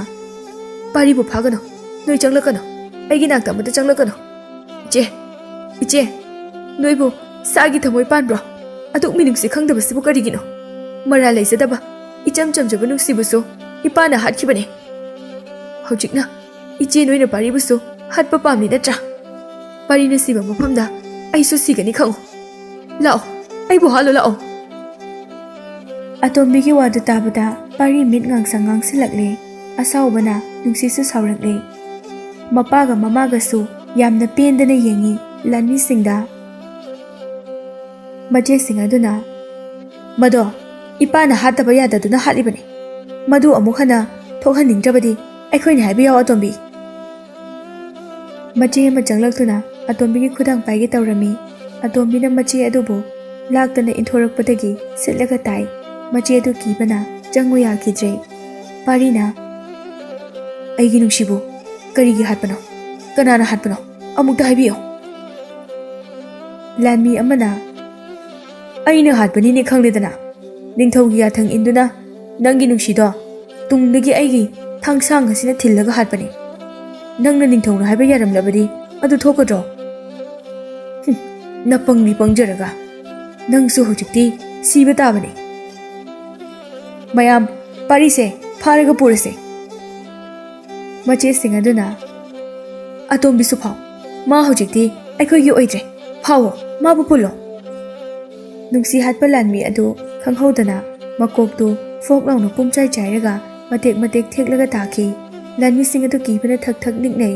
[SPEAKER 1] ꯄꯥꯔꯤꯕꯨ ꯐꯥꯒꯅꯨ ꯅꯣꯏ ꯆꯪꯂꯛꯀꯅꯨ ꯑꯩꯒꯤ ꯅꯥꯛꯇ ꯑꯃꯠꯇ ꯆꯪꯂꯛꯀꯅꯨ ꯏꯆꯦ ꯅꯣꯏꯕꯨ ꯁꯥꯒꯤ ꯊꯃꯣꯏ ꯄꯥꯟꯕ꯭ꯔꯣ ꯑꯗꯨꯛ ꯃꯤꯅꯨꯡꯁꯤ ꯈꯪꯗꯕꯁꯤꯕꯨ ꯀꯔꯤꯒꯤꯅꯣ ꯃꯔꯥꯜ ꯂꯩꯖꯗꯕ ꯏꯆꯝ ꯆꯝꯖꯕ ꯅꯨꯡꯁꯤꯕꯨꯁꯨ ꯏꯄꯥꯅ ꯍꯥꯠꯈꯤꯕꯅꯤ ꯍꯧꯖꯤꯛꯅ ꯏꯆꯦ ꯅꯣꯏꯅ ꯄꯥꯔꯤꯕꯨꯁꯨ ꯍꯥꯠꯄ ꯄꯥꯝꯂꯤ ꯅꯠꯇ꯭ꯔꯥ ꯄꯥꯔꯤꯅ ꯁꯤꯕ ꯃꯐꯝꯗ ꯑꯩꯁꯨ ꯁꯤꯒꯅꯤ ꯈꯪꯉꯨ ꯂꯥꯛꯑꯣ ꯑꯩꯕꯨ ꯍꯥꯠꯂꯣ ꯂꯥꯛꯑꯣ ꯑꯇꯣꯝꯕꯤꯒꯤ ꯋꯥꯗꯨ ꯇꯥꯕꯗ ꯄꯥꯔꯤ ꯃꯤꯠ ꯉꯥꯡꯁꯪ ꯉꯥꯡꯁꯤꯜꯂꯛꯂꯦ ꯑꯁꯥꯎꯕꯅ ꯅꯨꯡꯁꯤꯁꯨ ꯁꯥꯎꯔꯛꯂꯦ ꯃꯄꯥꯒ ꯃꯃꯥꯒꯁꯨ ꯌꯥꯝꯅ ꯄꯦꯟꯗꯅ ꯌꯦꯡꯉꯤ ꯂꯥꯟꯃꯤꯁꯤꯡꯗ ꯃꯆꯦꯁꯤꯡ ꯑꯗꯨꯅ ꯃꯗꯣ ꯏꯄꯥꯅ ꯍꯥꯠꯇꯕ ꯌꯥꯗꯗꯨꯅ ꯍꯥꯠꯂꯤꯕꯅꯤ ꯃꯗꯨ ꯑꯃꯨꯛ ꯍꯟꯅ ꯊꯣꯛꯍꯟꯅꯤꯡꯗ꯭ꯔꯕꯗꯤ ꯑꯩꯈꯣꯏꯅ ꯍꯥꯏꯕ ꯌꯥꯎ ꯑꯇꯣꯝꯕꯤ ꯃꯆꯦ ꯑꯃ ꯆꯪꯂꯛꯇꯨꯅ ꯑꯇꯣꯝꯕꯤꯒꯤ ꯈꯨꯗꯥꯡ ꯄꯥꯏꯒꯦ ꯇꯧꯔꯝꯃꯤ ꯑꯇꯣꯝꯕꯤꯅ ꯃꯆꯦ ꯑꯗꯨꯕꯨ ꯂꯥꯛꯇꯅ ꯏꯟꯊꯣꯔꯛꯄꯗꯒꯤ ꯁꯤꯠꯂꯒ ꯇꯥꯏ ꯃꯆꯦ ꯑꯗꯨ ꯀꯤꯕꯅ ꯆꯪꯉꯨ ꯌꯥꯈꯤꯗ꯭ꯔꯦ ꯄꯥꯔꯤꯅ ꯑꯩꯒꯤ ꯅꯨꯡꯁꯤꯕꯨ ꯀꯔꯤꯒꯤ ꯍꯥꯠꯄꯅꯣ ꯀꯅꯥꯅ ꯍꯥꯠꯄꯅꯣ ꯑꯃꯨꯛꯇ ꯍꯥꯏꯕꯤꯌꯨ ꯂꯥꯟꯃꯤ ꯑꯃꯅ ꯑꯩꯅ ꯍꯥꯠꯄꯅꯤꯅꯦ ꯈꯪꯂꯦꯗꯅ ꯅꯤꯡꯊꯧꯒꯤ ꯌꯥꯊꯪ ꯏꯟꯗꯨꯅ ꯅꯪꯒꯤ ꯅꯨꯡꯁꯤꯗꯣ ꯇꯨꯡꯗꯒꯤ ꯑꯩꯒꯤ ꯊꯥꯡꯁꯥꯡ ꯑꯁꯤꯅ ꯊꯤꯜꯂꯒ ꯍꯥꯠꯄꯅꯤ ꯅꯪꯅ ꯅꯤꯡꯊꯧꯅ ꯍꯥꯏꯕ ꯌꯥꯔꯝꯂꯕꯗꯤ ꯑꯗꯨ ꯊꯣꯛꯀꯗ꯭ꯔꯣ ꯅꯄꯪꯗꯤ ꯄꯪꯖꯔꯒ ꯅꯪꯁꯨ ꯍꯧꯖꯤꯛꯇꯤ ꯁꯤꯕ ꯇꯥꯕꯅꯤ ꯃꯌꯥꯝ ꯄꯥꯔꯤꯁꯦ ꯐꯥꯔꯒ ꯄꯨꯔꯁꯦ ꯃꯆꯦꯁꯤꯡ ꯑꯗꯨꯅ ꯑꯇꯣꯝꯕꯤꯁꯨ ꯐꯥꯎ ꯃꯥ ꯍꯧꯖꯤꯛꯇꯤ ꯑꯩꯈꯣꯏꯒꯤ ꯑꯣꯏꯗ꯭ꯔꯦ ꯐꯥꯎꯋꯣ ꯃꯥꯕꯨ ꯄꯨꯜꯂꯣ ꯅꯨꯡꯁꯤ ꯍꯥꯠꯄ ꯂꯥꯟꯃꯤ ꯑꯗꯨ ꯈꯪꯍꯧꯗꯅ ꯃꯀꯣꯛꯇꯨ ꯐꯣꯛ ꯂꯥꯎꯅ ꯄꯨꯡꯆꯥꯏ ꯆꯥꯏꯔꯒ ꯃꯇꯦꯛ ꯃꯇꯦꯛ ꯊꯦꯛꯂꯒ ꯇꯥꯈꯤ ꯂꯥꯟꯃꯤꯁꯤꯡ ꯑꯗꯨ ꯀꯤꯕꯅ ꯊꯛ ꯊꯛ ꯅꯤꯛꯅꯩ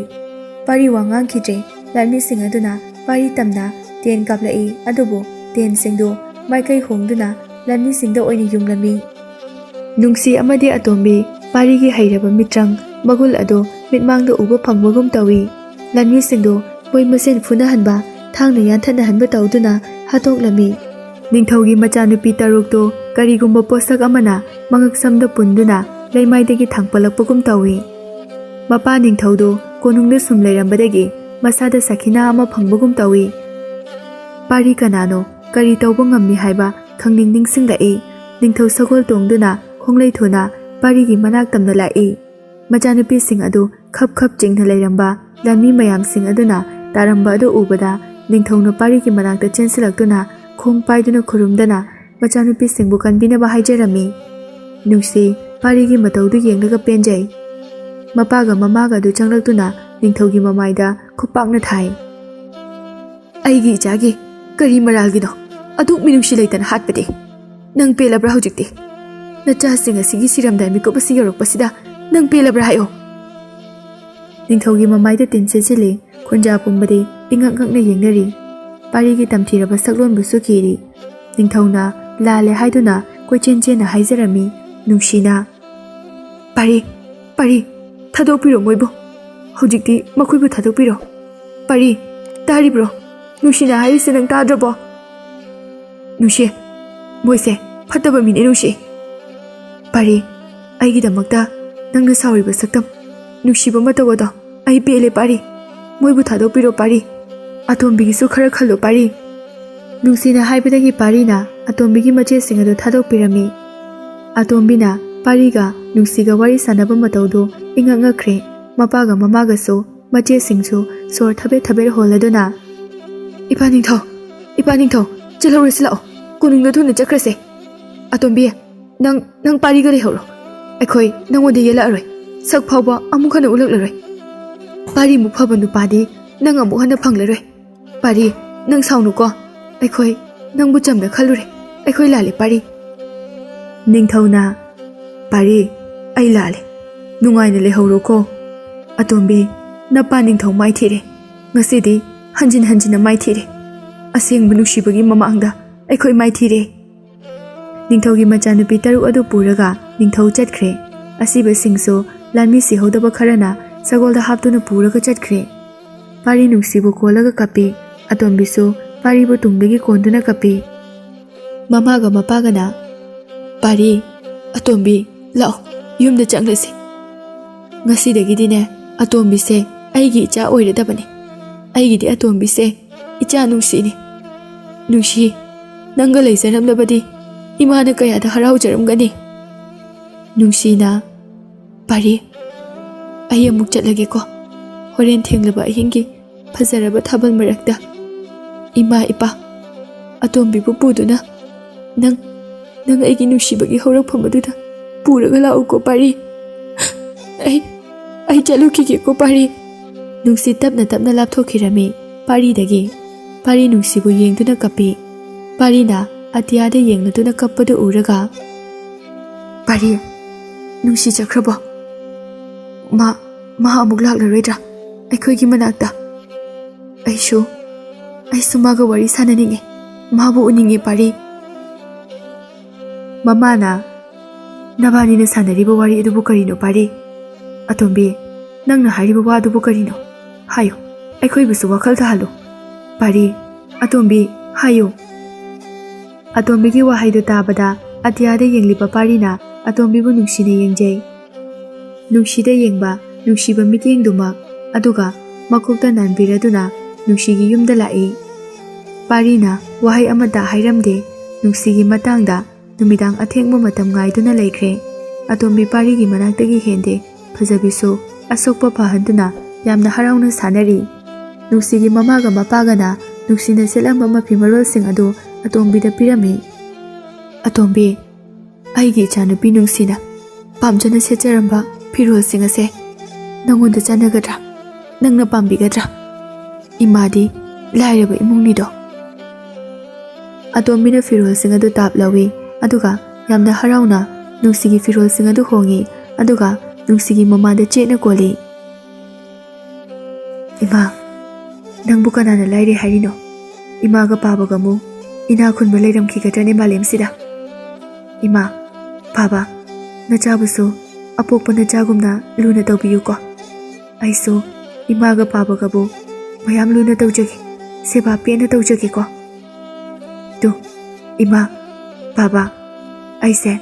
[SPEAKER 1] ꯄꯥꯔꯤ ꯋꯥ ꯉꯥꯡꯈꯤꯗ꯭ꯔꯦ ꯂꯥꯟꯃꯤꯁꯤꯡ ꯑꯗꯨꯅ ꯄꯥꯔꯤ ꯇꯝꯅ ꯇꯦꯟ ꯀꯥꯞꯂꯛꯏ ꯑꯗꯨꯕꯨ ꯇꯦꯟꯁꯤꯡꯗꯨ ꯃꯥꯏꯀꯩ ꯍꯣꯡꯗꯨꯅ ꯂꯥꯟꯃꯤꯁꯤꯡꯗ ꯑꯣꯏꯅ ꯌꯨꯡꯂꯝꯃꯤ ꯅꯨꯡꯁꯤ ꯑꯃꯗꯤ ꯑꯇꯣꯝꯕꯤ ꯄꯥꯔꯤꯒꯤ ꯍꯩꯔꯕ ꯃꯤꯇ꯭ꯔꯪ ꯃꯒꯨꯜ ꯑꯗꯨ ꯃꯤꯠꯃꯥꯡꯗ ꯎꯕ ꯐꯪꯕꯒꯨم ꯇꯧꯏ ꯂꯥꯟꯃꯤꯁꯤꯡꯗꯨ ꯃꯣꯏ ꯃꯁꯦꯟ ꯐꯨꯅꯍꯟꯕ ꯊꯥꯡꯅ ꯌꯥꯟꯊꯠꯅꯍꯟꯕ ꯇꯧꯗꯨꯅ ꯍꯥꯠꯇꯣꯛꯂꯝꯃꯤ ꯅꯤꯡꯊꯧꯒꯤ ꯃꯆꯥꯅꯨꯄꯤ ꯇꯔꯨꯛꯇꯨ ꯀꯔꯤꯒꯨꯝꯕ ꯄꯣꯠꯁꯛ ꯑꯃꯅ ꯃꯉꯛꯁꯝꯗ ꯄꯨꯟꯗꯨꯅ ꯂꯩꯃꯥꯏꯗꯒꯤ ꯊꯥꯡꯄꯠꯂꯛꯄꯒꯨꯝ ꯇꯧꯏ ꯃꯄꯥ ꯅꯤꯡꯊꯧꯗꯨ ꯀꯣꯅꯨꯡꯗ ꯁꯨꯝ ꯂꯩꯔꯝꯕꯗꯒꯤ ꯃꯁꯥꯗ ꯁꯈꯤꯅꯥ ꯑꯃ ꯐꯪꯕꯒꯨꯝ ꯇꯧꯏ ꯄꯥꯔꯤ ꯀꯅꯥꯅꯣ ꯀꯔꯤ ꯇꯧꯕ ꯉꯝꯃꯤ ꯍꯥꯏꯕ ꯈꯪꯅꯤꯡ ꯅꯤꯡꯁꯤꯡꯂꯛꯏ ꯅꯤꯡꯊꯧ ꯁꯒꯣꯜ ꯇꯣꯡꯗꯨꯅ ꯈꯣꯡꯂꯩ ꯊꯨꯅ ꯄꯥꯔꯤꯒꯤ ꯃꯅꯥꯛ ꯇꯝꯅ ꯂꯥꯛꯏ ꯃꯆꯥꯅꯨꯄꯤꯁꯤꯡ ꯑꯗꯨ ꯈꯞ ꯈꯞ ꯆꯤꯡꯅ ꯂꯩꯔꯝꯕ ꯂꯥꯟꯃꯤ ꯃꯌꯥꯝꯁꯤꯡ ꯑꯗꯨꯅ ꯇꯥꯔꯝꯕ ꯑꯗꯨ ꯎꯕꯗ ꯅꯤꯡꯊꯧꯅ ꯄꯥꯔꯤꯒꯤ ꯃꯅꯥꯛꯇ ꯆꯦꯟꯁꯤꯜꯂꯛꯇꯨꯅ ꯈꯣꯡ ꯄꯥꯏꯗꯨꯅ ꯈꯨꯔꯨꯝꯗꯅ ꯃꯆꯥꯅꯨꯄꯤꯁꯤꯡꯕꯨ ꯀꯟꯕꯤꯅꯕ ꯍꯥꯏꯖꯔꯝꯃꯤ ꯅꯨꯡꯁꯤ ꯄꯥꯔꯤꯒꯤ ꯃꯇꯧꯗꯨ ꯌꯦꯡꯂꯒ ꯄꯦꯟꯖꯩ ꯃꯄꯥꯒ ꯃꯃꯥꯒ ꯑꯗꯨ ꯆꯪꯂꯛꯇꯨꯅ ꯅꯤꯡꯊꯧꯒꯤ ꯃꯃꯥꯏꯗ ꯈꯨꯄꯥꯛꯅ ꯊꯥꯏ ꯑꯩꯒꯤ ꯏꯆꯥꯒꯤ ꯀꯔꯤ ꯃꯔꯥꯜꯒꯤꯅꯣ ꯑꯗꯨꯛ ꯃꯤꯅꯨꯡꯁꯤ ꯂꯩꯇꯅ ꯍꯥꯠꯄꯗꯤ ꯅꯪ ꯄꯦꯜꯂꯕ꯭ꯔꯥ ꯍꯧꯖꯤꯛꯇꯤ ꯅꯆꯥꯁꯤꯡ ꯑꯁꯤꯒꯤ ꯁꯤꯔꯝꯗꯥꯏ ꯃꯤꯀꯨꯞ ꯑꯁꯤ ꯌꯧꯔꯛꯄꯁꯤꯗ ꯅꯪ ꯄꯦꯜꯂꯕ꯭ꯔꯥ ꯍꯥꯏꯌꯣ ꯅꯤꯡꯊꯧꯒꯤ ꯃꯃꯥꯏꯗ ꯇꯤꯟ ꯁꯦꯠꯆꯤꯜꯂꯤ ꯈꯨꯟꯖꯥ ꯄꯨꯝꯕꯗꯤ ꯏꯉꯛ ꯉꯛꯅ ꯌꯦꯡꯅꯔꯤ ꯄꯥꯔꯤꯒꯤ ꯇꯝꯊꯤꯔꯕ ꯁꯛꯂꯣꯟꯕꯨꯁꯨ ꯀꯤꯔꯤ ꯅꯤꯡꯊꯧꯅ ꯂꯥꯜꯂꯦ ꯍꯥꯏꯗꯨꯅ ꯀꯣꯏꯆꯦꯟ ꯆꯦꯟꯅ ꯍꯥꯏꯖꯔꯝꯃꯤ ꯅꯨꯡꯁꯤꯅ ꯄꯥꯔꯤ ꯄꯥꯔꯤ ꯊꯥꯗꯣꯛꯄꯤꯔꯣ ꯃꯣꯏꯕꯨ ꯍꯧꯖꯤꯛꯇꯤ ꯃꯈꯣꯏꯕꯨ ꯊꯥꯗꯣꯛꯄꯤꯔꯣ ꯄꯥꯔꯤ ꯇꯥꯔꯤꯕ꯭ꯔꯣ ꯅꯨꯡꯁꯤꯅ ꯍꯥꯏꯔꯤꯁꯦ ꯅꯪ ꯇꯥꯗ꯭ꯔꯕꯣ ꯅꯨꯡꯁꯤ ꯃꯣꯏꯁꯦ ꯐꯠꯇꯕ ꯃꯤꯅꯦ ꯅꯨꯡꯁꯤ ꯄꯥꯔꯤ ꯑꯩꯒꯤꯗꯃꯛꯇ ꯅꯪꯅ ꯁꯥꯎꯔꯤꯕ ꯁꯛꯇꯝ ꯅꯨꯡꯁꯤꯕ ꯃꯇꯧ ꯑꯗꯣ ꯑꯩ ꯄꯦꯜꯂꯦ ꯄꯥꯔꯤ ꯃꯣꯏꯕꯨ ꯊꯥꯗꯣꯛꯄꯤꯔꯣ ꯄꯥꯔꯤ ꯑꯇꯣꯝꯕꯤꯒꯤꯁꯨ ꯈꯔ ꯈꯜꯂꯣ ꯄꯥꯔꯤ ꯅꯨꯡꯁꯤꯅ ꯍꯥꯏꯕꯗꯒꯤ ꯄꯥꯔꯤꯅ ꯑꯇꯣꯝꯕꯤꯒꯤ ꯃꯆꯦꯁꯤꯡ ꯑꯗꯨ ꯊꯥꯗꯣꯛꯄꯤꯔꯝꯃꯤ ꯑꯇꯣꯝꯕꯤꯅ ꯄꯥꯔꯤꯒ ꯅꯨꯡꯁꯤꯒ ꯋꯥꯔꯤ ꯁꯥꯟꯅꯕ ꯃꯇꯧꯗꯨ ꯏꯉꯛ ꯉꯛꯈ꯭ꯔꯦ ꯃꯄꯥꯒ ꯃꯃꯥꯒꯁꯨ ꯃꯆꯦꯁꯤꯡꯁꯨ ꯁꯣꯔ ꯊꯕꯦꯠ ꯊꯕꯦꯠ ꯍꯣꯜꯂꯗꯨꯅ ꯏꯄꯥ ꯅꯤꯡꯊꯧ ꯆꯠꯍꯧꯔꯁꯤ ꯂꯥꯛꯑꯣ ꯀꯣꯅꯨꯡꯗ ꯊꯨꯅ ꯆꯠꯈ꯭ꯔꯁꯦ ꯑꯇꯣꯝꯕꯤ ꯅꯪ ꯄꯥꯔꯤꯒ ꯂꯩꯍꯧꯔꯣ ꯑꯩꯈꯣꯏ ꯅꯪꯉꯣꯟꯗ ꯌꯦꯜꯂꯛꯑꯔꯣꯏ ꯁꯛ ꯐꯥꯎꯕ ꯑꯃꯨꯛ ꯍꯟꯅ ꯎꯠꯂꯛꯂꯔꯣꯏ ꯄꯥꯔꯤꯃꯨꯛ ꯐꯕ ꯅꯨꯄꯥꯗꯤ ꯅꯪ ꯑꯃꯨꯛ ꯍꯟꯅ ꯐꯪꯂꯔꯣꯏ ꯄꯥꯔꯤ ꯅꯪ ꯁꯥꯎꯅꯨꯀꯣ ꯑꯩꯈꯣꯏ ꯅꯪꯕꯨ ꯆꯝꯅ ꯈꯜꯂꯨꯔꯦ ꯑꯩꯈꯣꯏ ꯂꯥꯜꯂꯦ ꯄꯥꯔꯤ ꯅꯤꯡꯊꯧꯅ ꯄꯥꯔꯤ ꯑꯩ ꯂꯥꯜꯂꯦ ꯅꯨꯡꯉꯥꯏꯅ ꯂꯩꯍꯧꯔꯣꯀꯣ ꯑꯇꯣꯝꯕꯤ ꯅꯄꯥ ꯅꯤꯡꯊꯧ ꯃꯥꯏꯊꯤꯔꯦ ꯉꯁꯤꯗꯤ ꯍꯟꯖꯤꯟ ꯍꯟꯖꯤꯟꯅ ꯃꯥꯏꯊꯤꯔꯦ ꯑꯁꯦꯡꯕ ꯅꯨꯡꯁꯤꯕꯒꯤ ꯃꯃꯥꯡꯗ ꯑꯩꯈꯣꯏ ꯃꯥꯏꯊꯤꯔꯦ ꯅꯤꯡꯊꯧꯒꯤ ꯃꯆꯥꯅꯨꯄꯤ 6 ꯑꯗꯨ ꯄꯨꯔꯒ ꯅꯤꯡꯊꯧ ꯆꯠꯈ꯭ꯔꯦ ꯑꯁꯤꯕꯁꯤꯡꯁꯨ ꯂꯥꯟꯃꯤ ꯁꯤꯍꯧꯗꯕ ꯈꯔꯅ ꯁꯒꯣꯜꯗ ꯍꯥꯞꯇꯨꯅ ꯄꯨꯔꯒ ꯆꯠꯈ꯭ꯔꯦ ꯄꯥꯔꯤ ꯅꯨꯡꯁꯤꯕꯨ ꯀꯣꯜꯂꯒ ꯀꯞꯄꯤ ꯑꯇꯣꯝꯕꯤꯁꯨ ꯄꯥꯔꯤꯕꯨ ꯇꯨꯡꯗꯒꯤ ꯀꯣꯟꯗꯨꯅ ꯀꯞꯄꯤ ꯃꯃꯥꯒ ꯃꯄꯥꯒꯅ ꯄꯥꯔꯤ ꯑꯇꯣꯝꯕꯤ ꯂꯥꯛꯑꯣ ꯌꯨꯝꯗ ꯆꯪꯂꯁꯤ ꯉꯁꯤꯗꯒꯤꯗꯤꯅꯦ ꯑꯇꯣꯝꯕꯤꯁꯦ ꯑꯩꯒꯤ ꯏꯆꯥ ꯑꯣꯏꯔꯗꯕꯅꯤ ꯑꯩꯒꯤꯗꯤ ꯑꯇꯣꯝꯕꯤꯁꯦ ꯏꯆꯥ ꯅꯨꯡꯁꯤꯅꯤ ꯅꯨꯡꯁꯤ ꯅꯪꯒ ꯂꯩꯖꯔꯝꯂꯕꯗꯤ 이마는 그야다 할아우저름가니 ꯅꯨꯡꯁꯤꯅ ꯄꯥꯔꯤ ꯑꯩ ꯑꯃꯨꯛ ꯆꯠꯂꯒꯦꯀꯣ ꯍꯣꯔꯦꯟ ꯊꯦꯡꯂꯕ ꯑꯍꯤꯡꯒꯤ ꯐꯖꯔꯕ ꯊꯥꯕꯜ ꯃꯔꯛꯇ 이마 이빠 ꯑꯇꯣꯝꯕꯤꯕꯨ ꯄꯨꯗꯨꯅ ꯅꯪ ꯑꯩꯒꯤ ꯅꯨꯡꯁꯤꯕꯒꯤ ꯍꯧꯔꯛꯐꯝ ꯑꯗꯨꯗ ꯄꯨꯔꯒ ꯂꯥꯛꯎꯀꯣ ꯄꯥꯔꯤ ꯑꯩ ꯆꯠꯂꯨꯈꯤꯒꯦꯀꯣ ꯄꯥꯔꯤ ꯅꯨꯡꯁꯤ ꯇꯞꯅ ꯇꯞꯅ ꯂꯥꯞꯊꯣꯛꯈꯤꯔꯝꯃꯤ ꯄꯥꯔꯤꯗꯒꯤ ꯄꯥꯔꯤ ꯅꯨꯡꯁꯤꯕꯨ ꯌꯦꯡꯗꯨꯅ ꯀꯞꯄꯤ ꯄꯥꯔꯤꯅ ꯑꯇꯤꯌꯥꯗ ꯌꯦꯡꯂꯗꯨꯅ ꯀꯞꯄꯗꯨ ꯎꯔꯒ ꯄꯥꯔꯤ ꯅꯨꯡꯁꯤ ꯆꯠꯈ꯭ꯔꯕꯣ ꯃꯥ ꯑꯃꯨꯛ ꯂꯥꯛꯂꯔꯣꯏꯗ꯭ꯔꯥ ꯑꯩꯈꯣꯏꯒꯤ ꯃꯅꯥꯛꯇ ꯑꯩꯁꯨ ꯃꯥꯒ ꯋꯥꯔꯤ ꯁꯥꯟꯅꯅꯤꯡꯉꯦ ꯃꯥꯕꯨ ꯎꯅꯤꯡꯉꯦ ꯄꯥꯔꯤ ꯃꯃꯥꯅ ꯅꯕꯥꯅꯤꯅ ꯁꯥꯟꯅꯔꯤꯕ ꯋꯥꯔꯤ ꯑꯗꯨꯕꯨ ꯀꯔꯤꯅꯣ ꯄꯥꯔꯤ ꯑꯇꯣꯝꯕꯤ ꯅꯪꯅ ꯍꯥꯏꯔꯤꯕ ꯋꯥ ꯑꯗꯨꯕꯨ ꯀꯔꯤꯅꯣ ꯍꯥꯏꯌꯨ ꯑꯩꯈꯣꯏꯕꯨꯁꯨ ꯋꯥꯈꯜ ꯇꯥꯍꯜꯂꯨ ꯄꯥꯔꯤ ꯑꯇꯣꯝꯕꯤ ꯍꯥꯏꯌꯨ ꯑꯇꯣꯝꯕꯤꯒꯤ ꯋꯥꯍꯩꯗꯨ ꯇꯥꯕꯗ ꯑꯇꯤꯌꯥꯗ ꯌꯦꯡꯂꯤꯕ ꯄꯥꯔꯤꯅ ꯑꯇꯣꯝꯕꯤꯕꯨ ꯅꯨꯡꯁꯤꯅ ꯌꯦꯡꯖꯩ ꯅꯨꯡꯁꯤꯗ ꯌꯦꯡꯕ ꯅꯨꯡꯁꯤꯕ ꯃꯤꯠꯌꯦꯡꯗꯨꯃꯛ ꯑꯗꯨꯒ ꯃꯀꯣꯛꯇ ꯅꯥꯟꯕꯤꯔꯗꯨꯅ ꯅꯨꯡꯁꯤꯒꯤ ꯌꯨꯝꯗ ꯂꯥꯛꯏ ꯄꯥꯔꯤꯅ ꯋꯥꯍꯩ ꯑꯃꯠꯇ ꯍꯥꯏꯔꯝꯗꯦ ꯅꯨꯡꯁꯤꯒꯤ ꯃꯇꯥꯡꯗ ꯅꯨꯃꯤꯗꯥꯡ ꯑꯊꯦꯡꯕ ꯃꯇꯝ ꯉꯥꯏꯗꯨꯅ ꯂꯩꯈ꯭ꯔꯦ ꯑꯇꯣꯝꯕꯤ ꯄꯥꯔꯤꯒꯤ ꯃꯅꯥꯛꯇꯒꯤ ꯍꯦꯟꯗꯦ ꯐꯖꯕꯤꯁꯨ ꯑꯁꯣꯛꯄ ꯐꯍꯟꯗꯨꯅ ꯌꯥꯝꯅ ꯍꯔꯥꯎꯅ ꯁꯥꯟꯅꯔꯤ ꯅꯨꯡꯁꯤꯒꯤ ꯃꯃꯥꯒ ꯃꯄꯥꯒꯅ ꯅꯨꯡꯁꯤꯅ ꯁꯦꯠꯂꯝꯕ ꯃꯐꯤ ꯃꯔꯣꯜꯁꯤꯡ ꯑꯗꯨ ꯑꯇꯣꯝꯕꯤꯗ ꯄꯤꯔꯝꯃꯤ ꯑꯇꯣꯝꯕꯤ ꯑꯩꯒꯤ ꯏꯆꯥꯅꯨꯄꯤ ꯅꯨꯡꯁꯤꯅ ꯄꯥꯝꯖꯅ ꯁꯦꯠꯆꯔꯝꯕ ꯐꯤꯔꯣꯜꯁꯤꯡ ꯑꯁꯦ ꯅꯪꯉꯣꯟꯗ ꯆꯥꯟꯅꯒꯗ꯭ꯔꯥ ꯅꯪꯅ ꯄꯥꯝꯕꯤꯒꯗ꯭ꯔꯥ ꯏꯃꯥꯗꯤ ꯂꯥꯏꯔꯕ ꯏꯃꯨꯡꯅꯤꯗꯣ ꯑꯇꯣꯝꯕꯤꯅ ꯐꯤꯔꯣꯜꯁꯤꯡ ꯑꯗꯨ ꯇꯥꯞ ꯂꯧꯏ ꯑꯗꯨꯒ ꯌꯥꯝꯅ ꯍꯔꯥꯎꯅ ꯅꯨꯡꯁꯤꯒꯤ ꯐꯤꯔꯣꯜꯁꯤꯡ ꯑꯗꯨ ꯍꯣꯡꯉꯤ ꯑꯗꯨꯒ ꯅꯨꯡꯁꯤꯒꯤ ꯃꯃꯥꯗ ꯆꯦꯠꯅ ꯀꯣꯜꯂꯤ ꯏꯃꯥ ꯅꯪꯕꯨ ꯀꯅꯥꯅ ꯂꯥꯏꯔꯦ ꯍꯥꯏꯔꯤꯅꯣ ꯏꯃꯥꯒ ꯄꯥꯕꯒꯃꯨ ꯏꯅꯥ ꯈꯨꯟꯕ ꯂꯩꯔꯝꯈꯤꯒꯗ꯭ꯔꯅꯦ ꯃꯥꯂꯦꯝꯁꯤꯗ ꯏꯃꯥ ꯄꯥꯕ ꯅꯆꯥꯕꯨꯁꯨ ꯑꯄꯣꯛꯄ ꯅꯆꯥꯒꯨꯝꯅ ꯂꯨꯅ ꯇꯧꯕꯤꯌꯨꯀꯣ ꯑꯩꯁꯨ 이마가 ꯄꯥꯕꯒꯕꯨ ꯃꯌꯥꯝ ꯂꯨꯅ ꯇꯧꯖꯒꯦ ꯁꯦꯕꯥ ꯄꯦꯟꯅ ꯇꯧꯖꯒꯦꯀꯣ ꯇꯨ 이마 ꯄꯥꯕ ꯑꯩꯁꯦ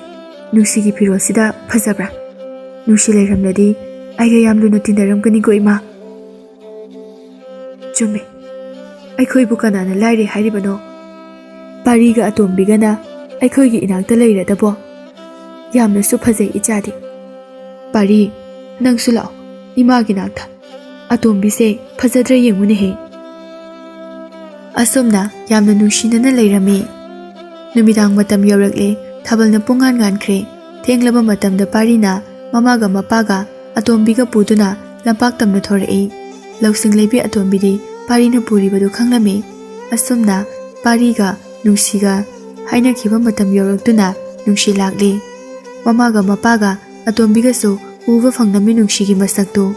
[SPEAKER 1] ꯅꯨꯡꯁꯤꯒꯤ ꯐꯤꯔꯣꯜꯁꯤꯗ ꯐꯖꯕ꯭ꯔꯥ ꯅꯨꯡꯁꯤ ꯂꯩꯔꯝꯂꯗꯤ ꯑꯩꯒ ꯌꯥꯝ ꯂꯨꯅ ꯇꯤꯟꯅꯔꯝꯒꯅꯤꯀꯣ ꯏꯃꯥ ꯆꯨꯝꯃꯦ ꯑꯩꯈꯣꯏꯕꯨ ꯀꯅꯥꯅ ꯂꯥꯏꯔꯦ ꯍꯥꯏꯔꯤꯕꯅꯣ ꯄꯥꯔꯤꯒ ꯑꯇꯣꯝꯕꯤꯒꯅ ꯑꯩꯈꯣꯏꯒꯤ ꯏꯅꯥꯛꯇ ꯂꯩꯔꯗꯕꯣ ꯌꯥꯝꯅꯁꯨ ꯐꯖꯩ ꯏꯆꯥꯗꯤ ꯄꯥꯔꯤ ꯅꯪꯁꯨ ꯂꯥꯛꯑꯣ ꯏꯃꯥꯒꯤ ꯅꯥꯛꯇ ꯑꯇꯣꯝꯕꯤꯁꯦ ꯐꯖꯗ꯭ꯔꯥ ꯌꯦꯡꯉꯨꯅꯦꯍꯦ ꯑꯁꯨꯝꯅ ꯌꯥꯝꯅ ꯅꯨꯡꯁꯤꯅꯅ ꯂꯩꯔꯝꯃꯤ ꯅꯨꯃꯤꯗꯥꯡ ꯃꯇꯝ ꯌꯧꯔꯛꯂꯦ ꯊꯥꯕꯜꯅ ꯄꯨꯡꯉꯥꯟ ꯉꯥꯟꯈ꯭ꯔꯦ ꯊꯦꯡꯂꯕ ꯃꯇꯝꯗ ꯄꯥꯔꯤꯅ ꯃꯃꯥꯒ ꯃꯄꯥꯒ ꯑꯇꯣꯝꯕꯤꯒ ꯄꯨꯗꯨꯅ ꯂꯝꯄꯥꯛ ꯇꯝꯅ ꯊꯣꯔꯛꯏ ꯂꯧꯁꯤꯡ ꯂꯩꯕꯤ ꯑꯇꯣꯝꯕꯤꯗꯤ ꯄꯥꯔꯤꯅ ꯄꯨꯔꯤꯕꯗꯨ ꯈꯪꯂꯝꯃꯤ ꯑꯁꯨꯝꯅ ꯄꯥꯔꯤꯒ ꯅꯨꯡꯁꯤꯒ ꯍꯥꯏꯅꯈꯤꯕ ꯃꯇꯝ ꯌꯧꯔꯛꯇꯨꯅ ꯅꯨꯡꯁꯤ ꯂꯥꯛꯂꯤ ꯃꯃꯥꯒ ꯃꯄꯥꯒ ꯑꯇꯣꯝꯕꯤꯒꯁꯨ ꯎꯕ ꯐꯪꯂꯝꯃꯤ ꯅꯨꯡꯁꯤꯒꯤ ꯃꯁꯛꯇꯨ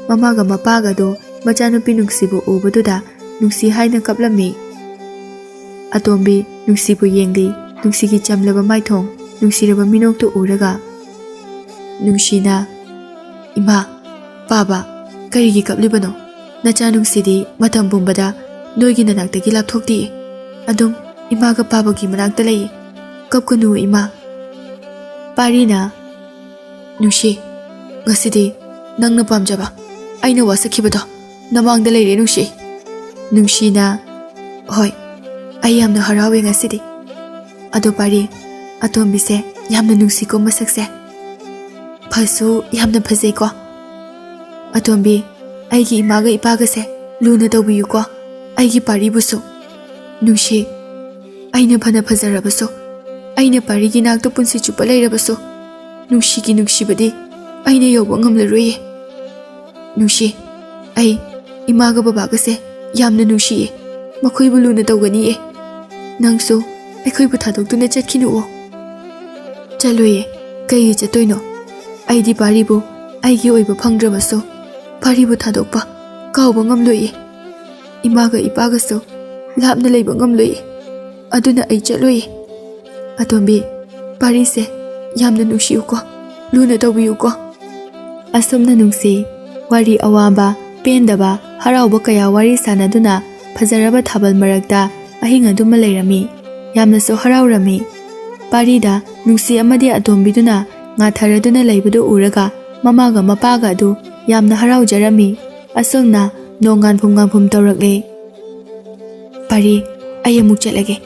[SPEAKER 1] ꯃꯃꯥꯒ ꯃꯄꯥꯒꯗꯣ ꯃꯆꯥꯅꯨꯄꯤ ꯅꯨꯡꯁꯤꯕꯨ ꯎꯕꯗꯨꯗ ꯅꯨꯡꯁꯤ ꯍꯥꯏꯅ ꯀꯞꯂꯝꯃꯤ ꯑꯇꯣꯝꯕꯤ ꯅꯨꯡꯁꯤꯕꯨ ꯌꯦꯡꯂꯤ ꯅꯨꯡꯁꯤꯒꯤ ꯆꯝꯂꯕ ꯃꯥꯏꯊꯣꯡ ꯅꯨꯡꯁꯤꯔꯕ ꯃꯤꯅꯣꯛꯇꯨ ꯎꯔꯒ ꯅꯨꯡꯁꯤꯅ "ꯏꯃꯥ, ꯄꯥꯕ, ꯀꯔꯤꯒꯤ ꯀꯞꯂꯤꯕꯅꯣ? ꯅꯆꯥ ꯅꯨꯡꯁꯤꯗꯤ ꯃꯇꯝ ꯄꯨꯝꯕꯗ ꯅꯣꯏꯒꯤ ꯅꯅꯥꯛꯇꯒꯤ ꯂꯥꯞꯊꯣꯛꯇꯤꯌꯦ꯫ ꯑꯗꯨꯝ ꯏꯃꯥꯒ ꯄꯥꯕꯒꯤ ꯃꯅꯥꯛꯇ ꯂꯩꯌꯦ꯫ ꯀꯞꯀꯅꯨ ꯏꯃꯥ." ꯄꯥꯔꯤꯅ "ꯅꯨꯡꯁꯤ, ꯉꯁꯤꯗꯤ ꯅꯪꯅ ꯄꯥꯝꯖꯕ ꯑꯩꯅ ꯋꯥꯁꯛꯈꯤꯕꯗꯣ ꯅꯃꯥꯡꯗ ꯂꯩꯔꯦ ꯅꯨꯡꯁꯤ." ꯅꯨꯡꯁꯤꯅ "ꯍꯣꯏ, ꯑꯩ ꯌꯥꯝꯅ ꯍꯔꯥꯎꯋꯦ ꯉꯁꯤꯗꯤ꯫ ꯑꯗꯣ ꯄꯥꯔꯤ, ꯑꯇꯣꯝꯕꯤꯁꯦ ꯌꯥꯝꯅ ꯅꯨꯡꯁꯤꯀꯣ ꯃꯁꯛꯁꯦ꯫ ꯐꯁꯨ ꯌꯥꯝꯅ ꯐꯖꯩꯀꯣ꯫ ꯑꯇꯣꯝꯕꯤ, ꯑꯩꯒꯤ ꯏꯃꯥꯒ ꯏꯄꯥꯒꯁꯦ ꯂꯨꯅ ꯇꯧꯕꯤꯌꯨꯀꯣ, ꯑꯩꯒꯤ ꯄꯥꯔꯤꯕꯨꯁꯨ꯫ ꯅꯨꯡꯁꯤ, ꯑꯩꯅ ꯐꯅ ꯐꯖꯔꯕꯁꯨ, ꯑꯩꯅ ꯄꯥꯔꯤꯒꯤ ꯅꯥꯛꯇ ꯄꯨꯟꯁꯤ ꯆꯨꯞꯄ ꯂꯩꯔꯕꯁꯨ, ꯅꯨꯡꯁꯤꯒꯤ ꯅꯨꯡꯁꯤꯕꯗꯤ ꯑꯩꯅ ꯌꯧꯕ ꯉꯝꯂꯔꯣꯏꯌꯦ꯫ ꯅꯨꯡꯁꯤ, ꯑꯩ ꯏꯃꯥꯒ ꯕꯕꯥꯒꯁꯦ ꯌꯥꯝꯅ ꯅꯨꯡꯁꯤꯌꯦ, ꯃꯈꯣꯏꯕꯨ ꯂꯨꯅ ꯇꯧꯒꯅꯤꯌꯦ꯫ ꯅꯪꯁꯨ ꯑꯩꯈꯣꯏꯕꯨ ꯊꯥꯗꯣꯛꯇꯨꯅ ꯆꯠꯈꯤꯅꯨꯑꯣ." "ꯆꯠꯂꯣꯏꯌꯦ, ꯀꯩꯒꯤ ꯆꯠꯇꯣꯏꯅꯣ? ꯑꯩꯗꯤ ꯄꯥꯔꯤꯕꯨ ꯑꯩꯒꯤ ꯑꯣꯏꯕ ꯐꯪꯗ꯭ꯔꯕꯁꯨ ꯄꯥꯔꯤꯕꯨ ꯊꯥꯗꯣꯛꯄ ꯀꯥꯎꯕ ꯉꯝꯂꯣꯏꯌꯦ꯫ ꯏꯃꯥꯒ ꯏꯄꯥꯒꯁꯨ ꯂꯥꯞꯅ ꯂꯩꯕ ꯉꯝꯂꯣꯏꯌꯦ, ꯑꯗꯨꯅ ꯑꯩ ꯆꯠꯂꯣꯏꯌꯦ꯫ ꯑꯇꯣꯝꯕꯤ, ꯄꯥꯔꯤꯁꯦ ꯌꯥꯝꯅ ꯅꯨꯡꯁꯤꯌꯨꯀꯣ, ꯂꯨꯅ ꯇꯧꯕꯤꯌꯨꯀꯣ." ꯑꯁꯨꯝꯅ ꯅꯨꯡꯁꯤ ꯋꯥꯔꯤ ꯑꯋꯥꯕ, ꯄꯦꯟꯗꯕ, ꯍꯔꯥꯎꯕ ꯀꯌꯥ ꯋꯥꯔꯤ ꯁꯥꯅꯗꯨꯅ ꯐꯖꯔꯕ ꯊꯥꯕꯜ ꯃꯔꯛꯇ ꯑꯍꯤꯡ ꯑꯗꯨꯃ ꯂꯩꯔꯝꯃꯤ, ꯌꯥꯝꯅꯁꯨ ꯍꯔꯥꯎꯔꯝꯃꯤ꯫ ꯄꯥꯔꯤꯗ ꯅꯨꯡꯁꯤ ꯑꯃꯗꯤ ꯑꯇꯣꯝꯕꯤꯗꯨꯅ ꯉꯥꯊꯔꯗꯨꯅ ꯂꯩꯕꯗꯨ ꯎꯔꯒ ꯃꯃꯥꯒ ꯃꯄꯥꯒ ꯑꯗꯨ ꯌꯥꯝꯅ ꯍꯔꯥꯎꯖꯔꯝꯃꯤ꯫ ꯑꯁꯨꯝꯅ ꯅꯣꯡ ꯉꯥꯟꯐꯨꯝ ꯇꯧꯔꯛꯂꯦ꯫ "ꯄꯥꯔꯤ, ꯑꯩ ꯑꯃꯨꯛ ꯆꯠꯂꯒꯦ꯫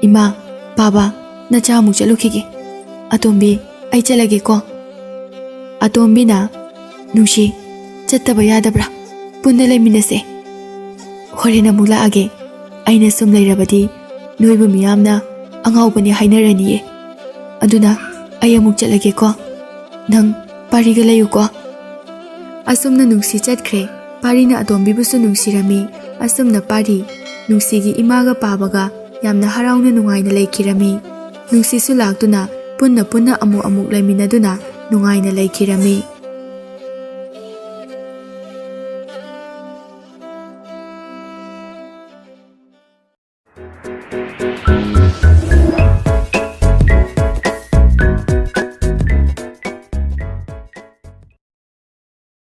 [SPEAKER 1] ꯏꯃꯥ, ꯕꯥꯕꯥ, ꯅꯆꯥ ꯑꯃꯨꯛ ꯆꯠꯂꯨꯈꯤꯒꯦ꯫ ꯑꯇꯣꯝꯕꯤ, ꯑꯩ ꯆꯠꯂꯒꯦꯀꯣ." ꯑꯇꯣꯝꯕꯤꯅ "ꯅꯨꯡꯁꯤ, ꯆꯠꯇꯕ ꯌꯥꯗꯕ꯭ꯔꯥ? ꯄꯨꯟꯅ ꯂꯩꯃꯤꯟꯅꯁꯦ." "ꯍꯣꯔꯦꯟ ꯑꯃꯨꯛ ꯂꯥꯛꯑꯒꯦ. ꯑꯩꯅ ꯁꯨꯝ ꯂꯩꯔꯕꯗꯤ ꯅꯣꯏꯕꯨ ꯃꯤꯌꯥꯝꯅ ꯑꯉꯥꯎꯕꯅꯤ ꯍꯥꯏꯅꯔꯅꯤꯌꯦ. ꯑꯗꯨꯅ ꯑꯩ ꯑꯃꯨꯛ ꯆꯠꯂꯒꯦꯀꯣ. ꯅꯪ ꯄꯥꯔꯤꯒ ꯂꯩꯌꯨꯀꯣ." ꯑꯁꯨꯝꯅ ꯅꯨꯡꯁꯤ ꯆꯠꯈ꯭ꯔꯦ꯫ ꯄꯥꯔꯤꯅ ꯑꯇꯣꯝꯕꯤꯕꯨꯁꯨ ꯅꯨꯡꯁꯤꯔꯝꯃꯤ꯫ ꯑꯁꯨꯝꯅ ꯄꯥꯔꯤ ꯅꯨꯡꯁꯤꯒꯤ ꯏꯃꯥꯒ ꯄꯥꯕꯒ ꯌꯥꯝꯅ ꯍꯔꯥꯎꯅ ꯅꯨꯡꯉꯥꯏꯅ ꯂꯩꯈꯤꯔꯝꯃꯤ꯫ ꯅꯨꯡꯁꯤꯁꯨ ꯂꯥꯛꯇꯨꯅ ꯄꯨꯟꯅ ꯑꯃꯨꯛ ꯂꯩꯃꯤꯟꯅꯗꯨꯅ ꯅꯨꯡꯉꯥꯏꯅ ꯂꯩꯈꯤꯔꯝꯃꯤ꯫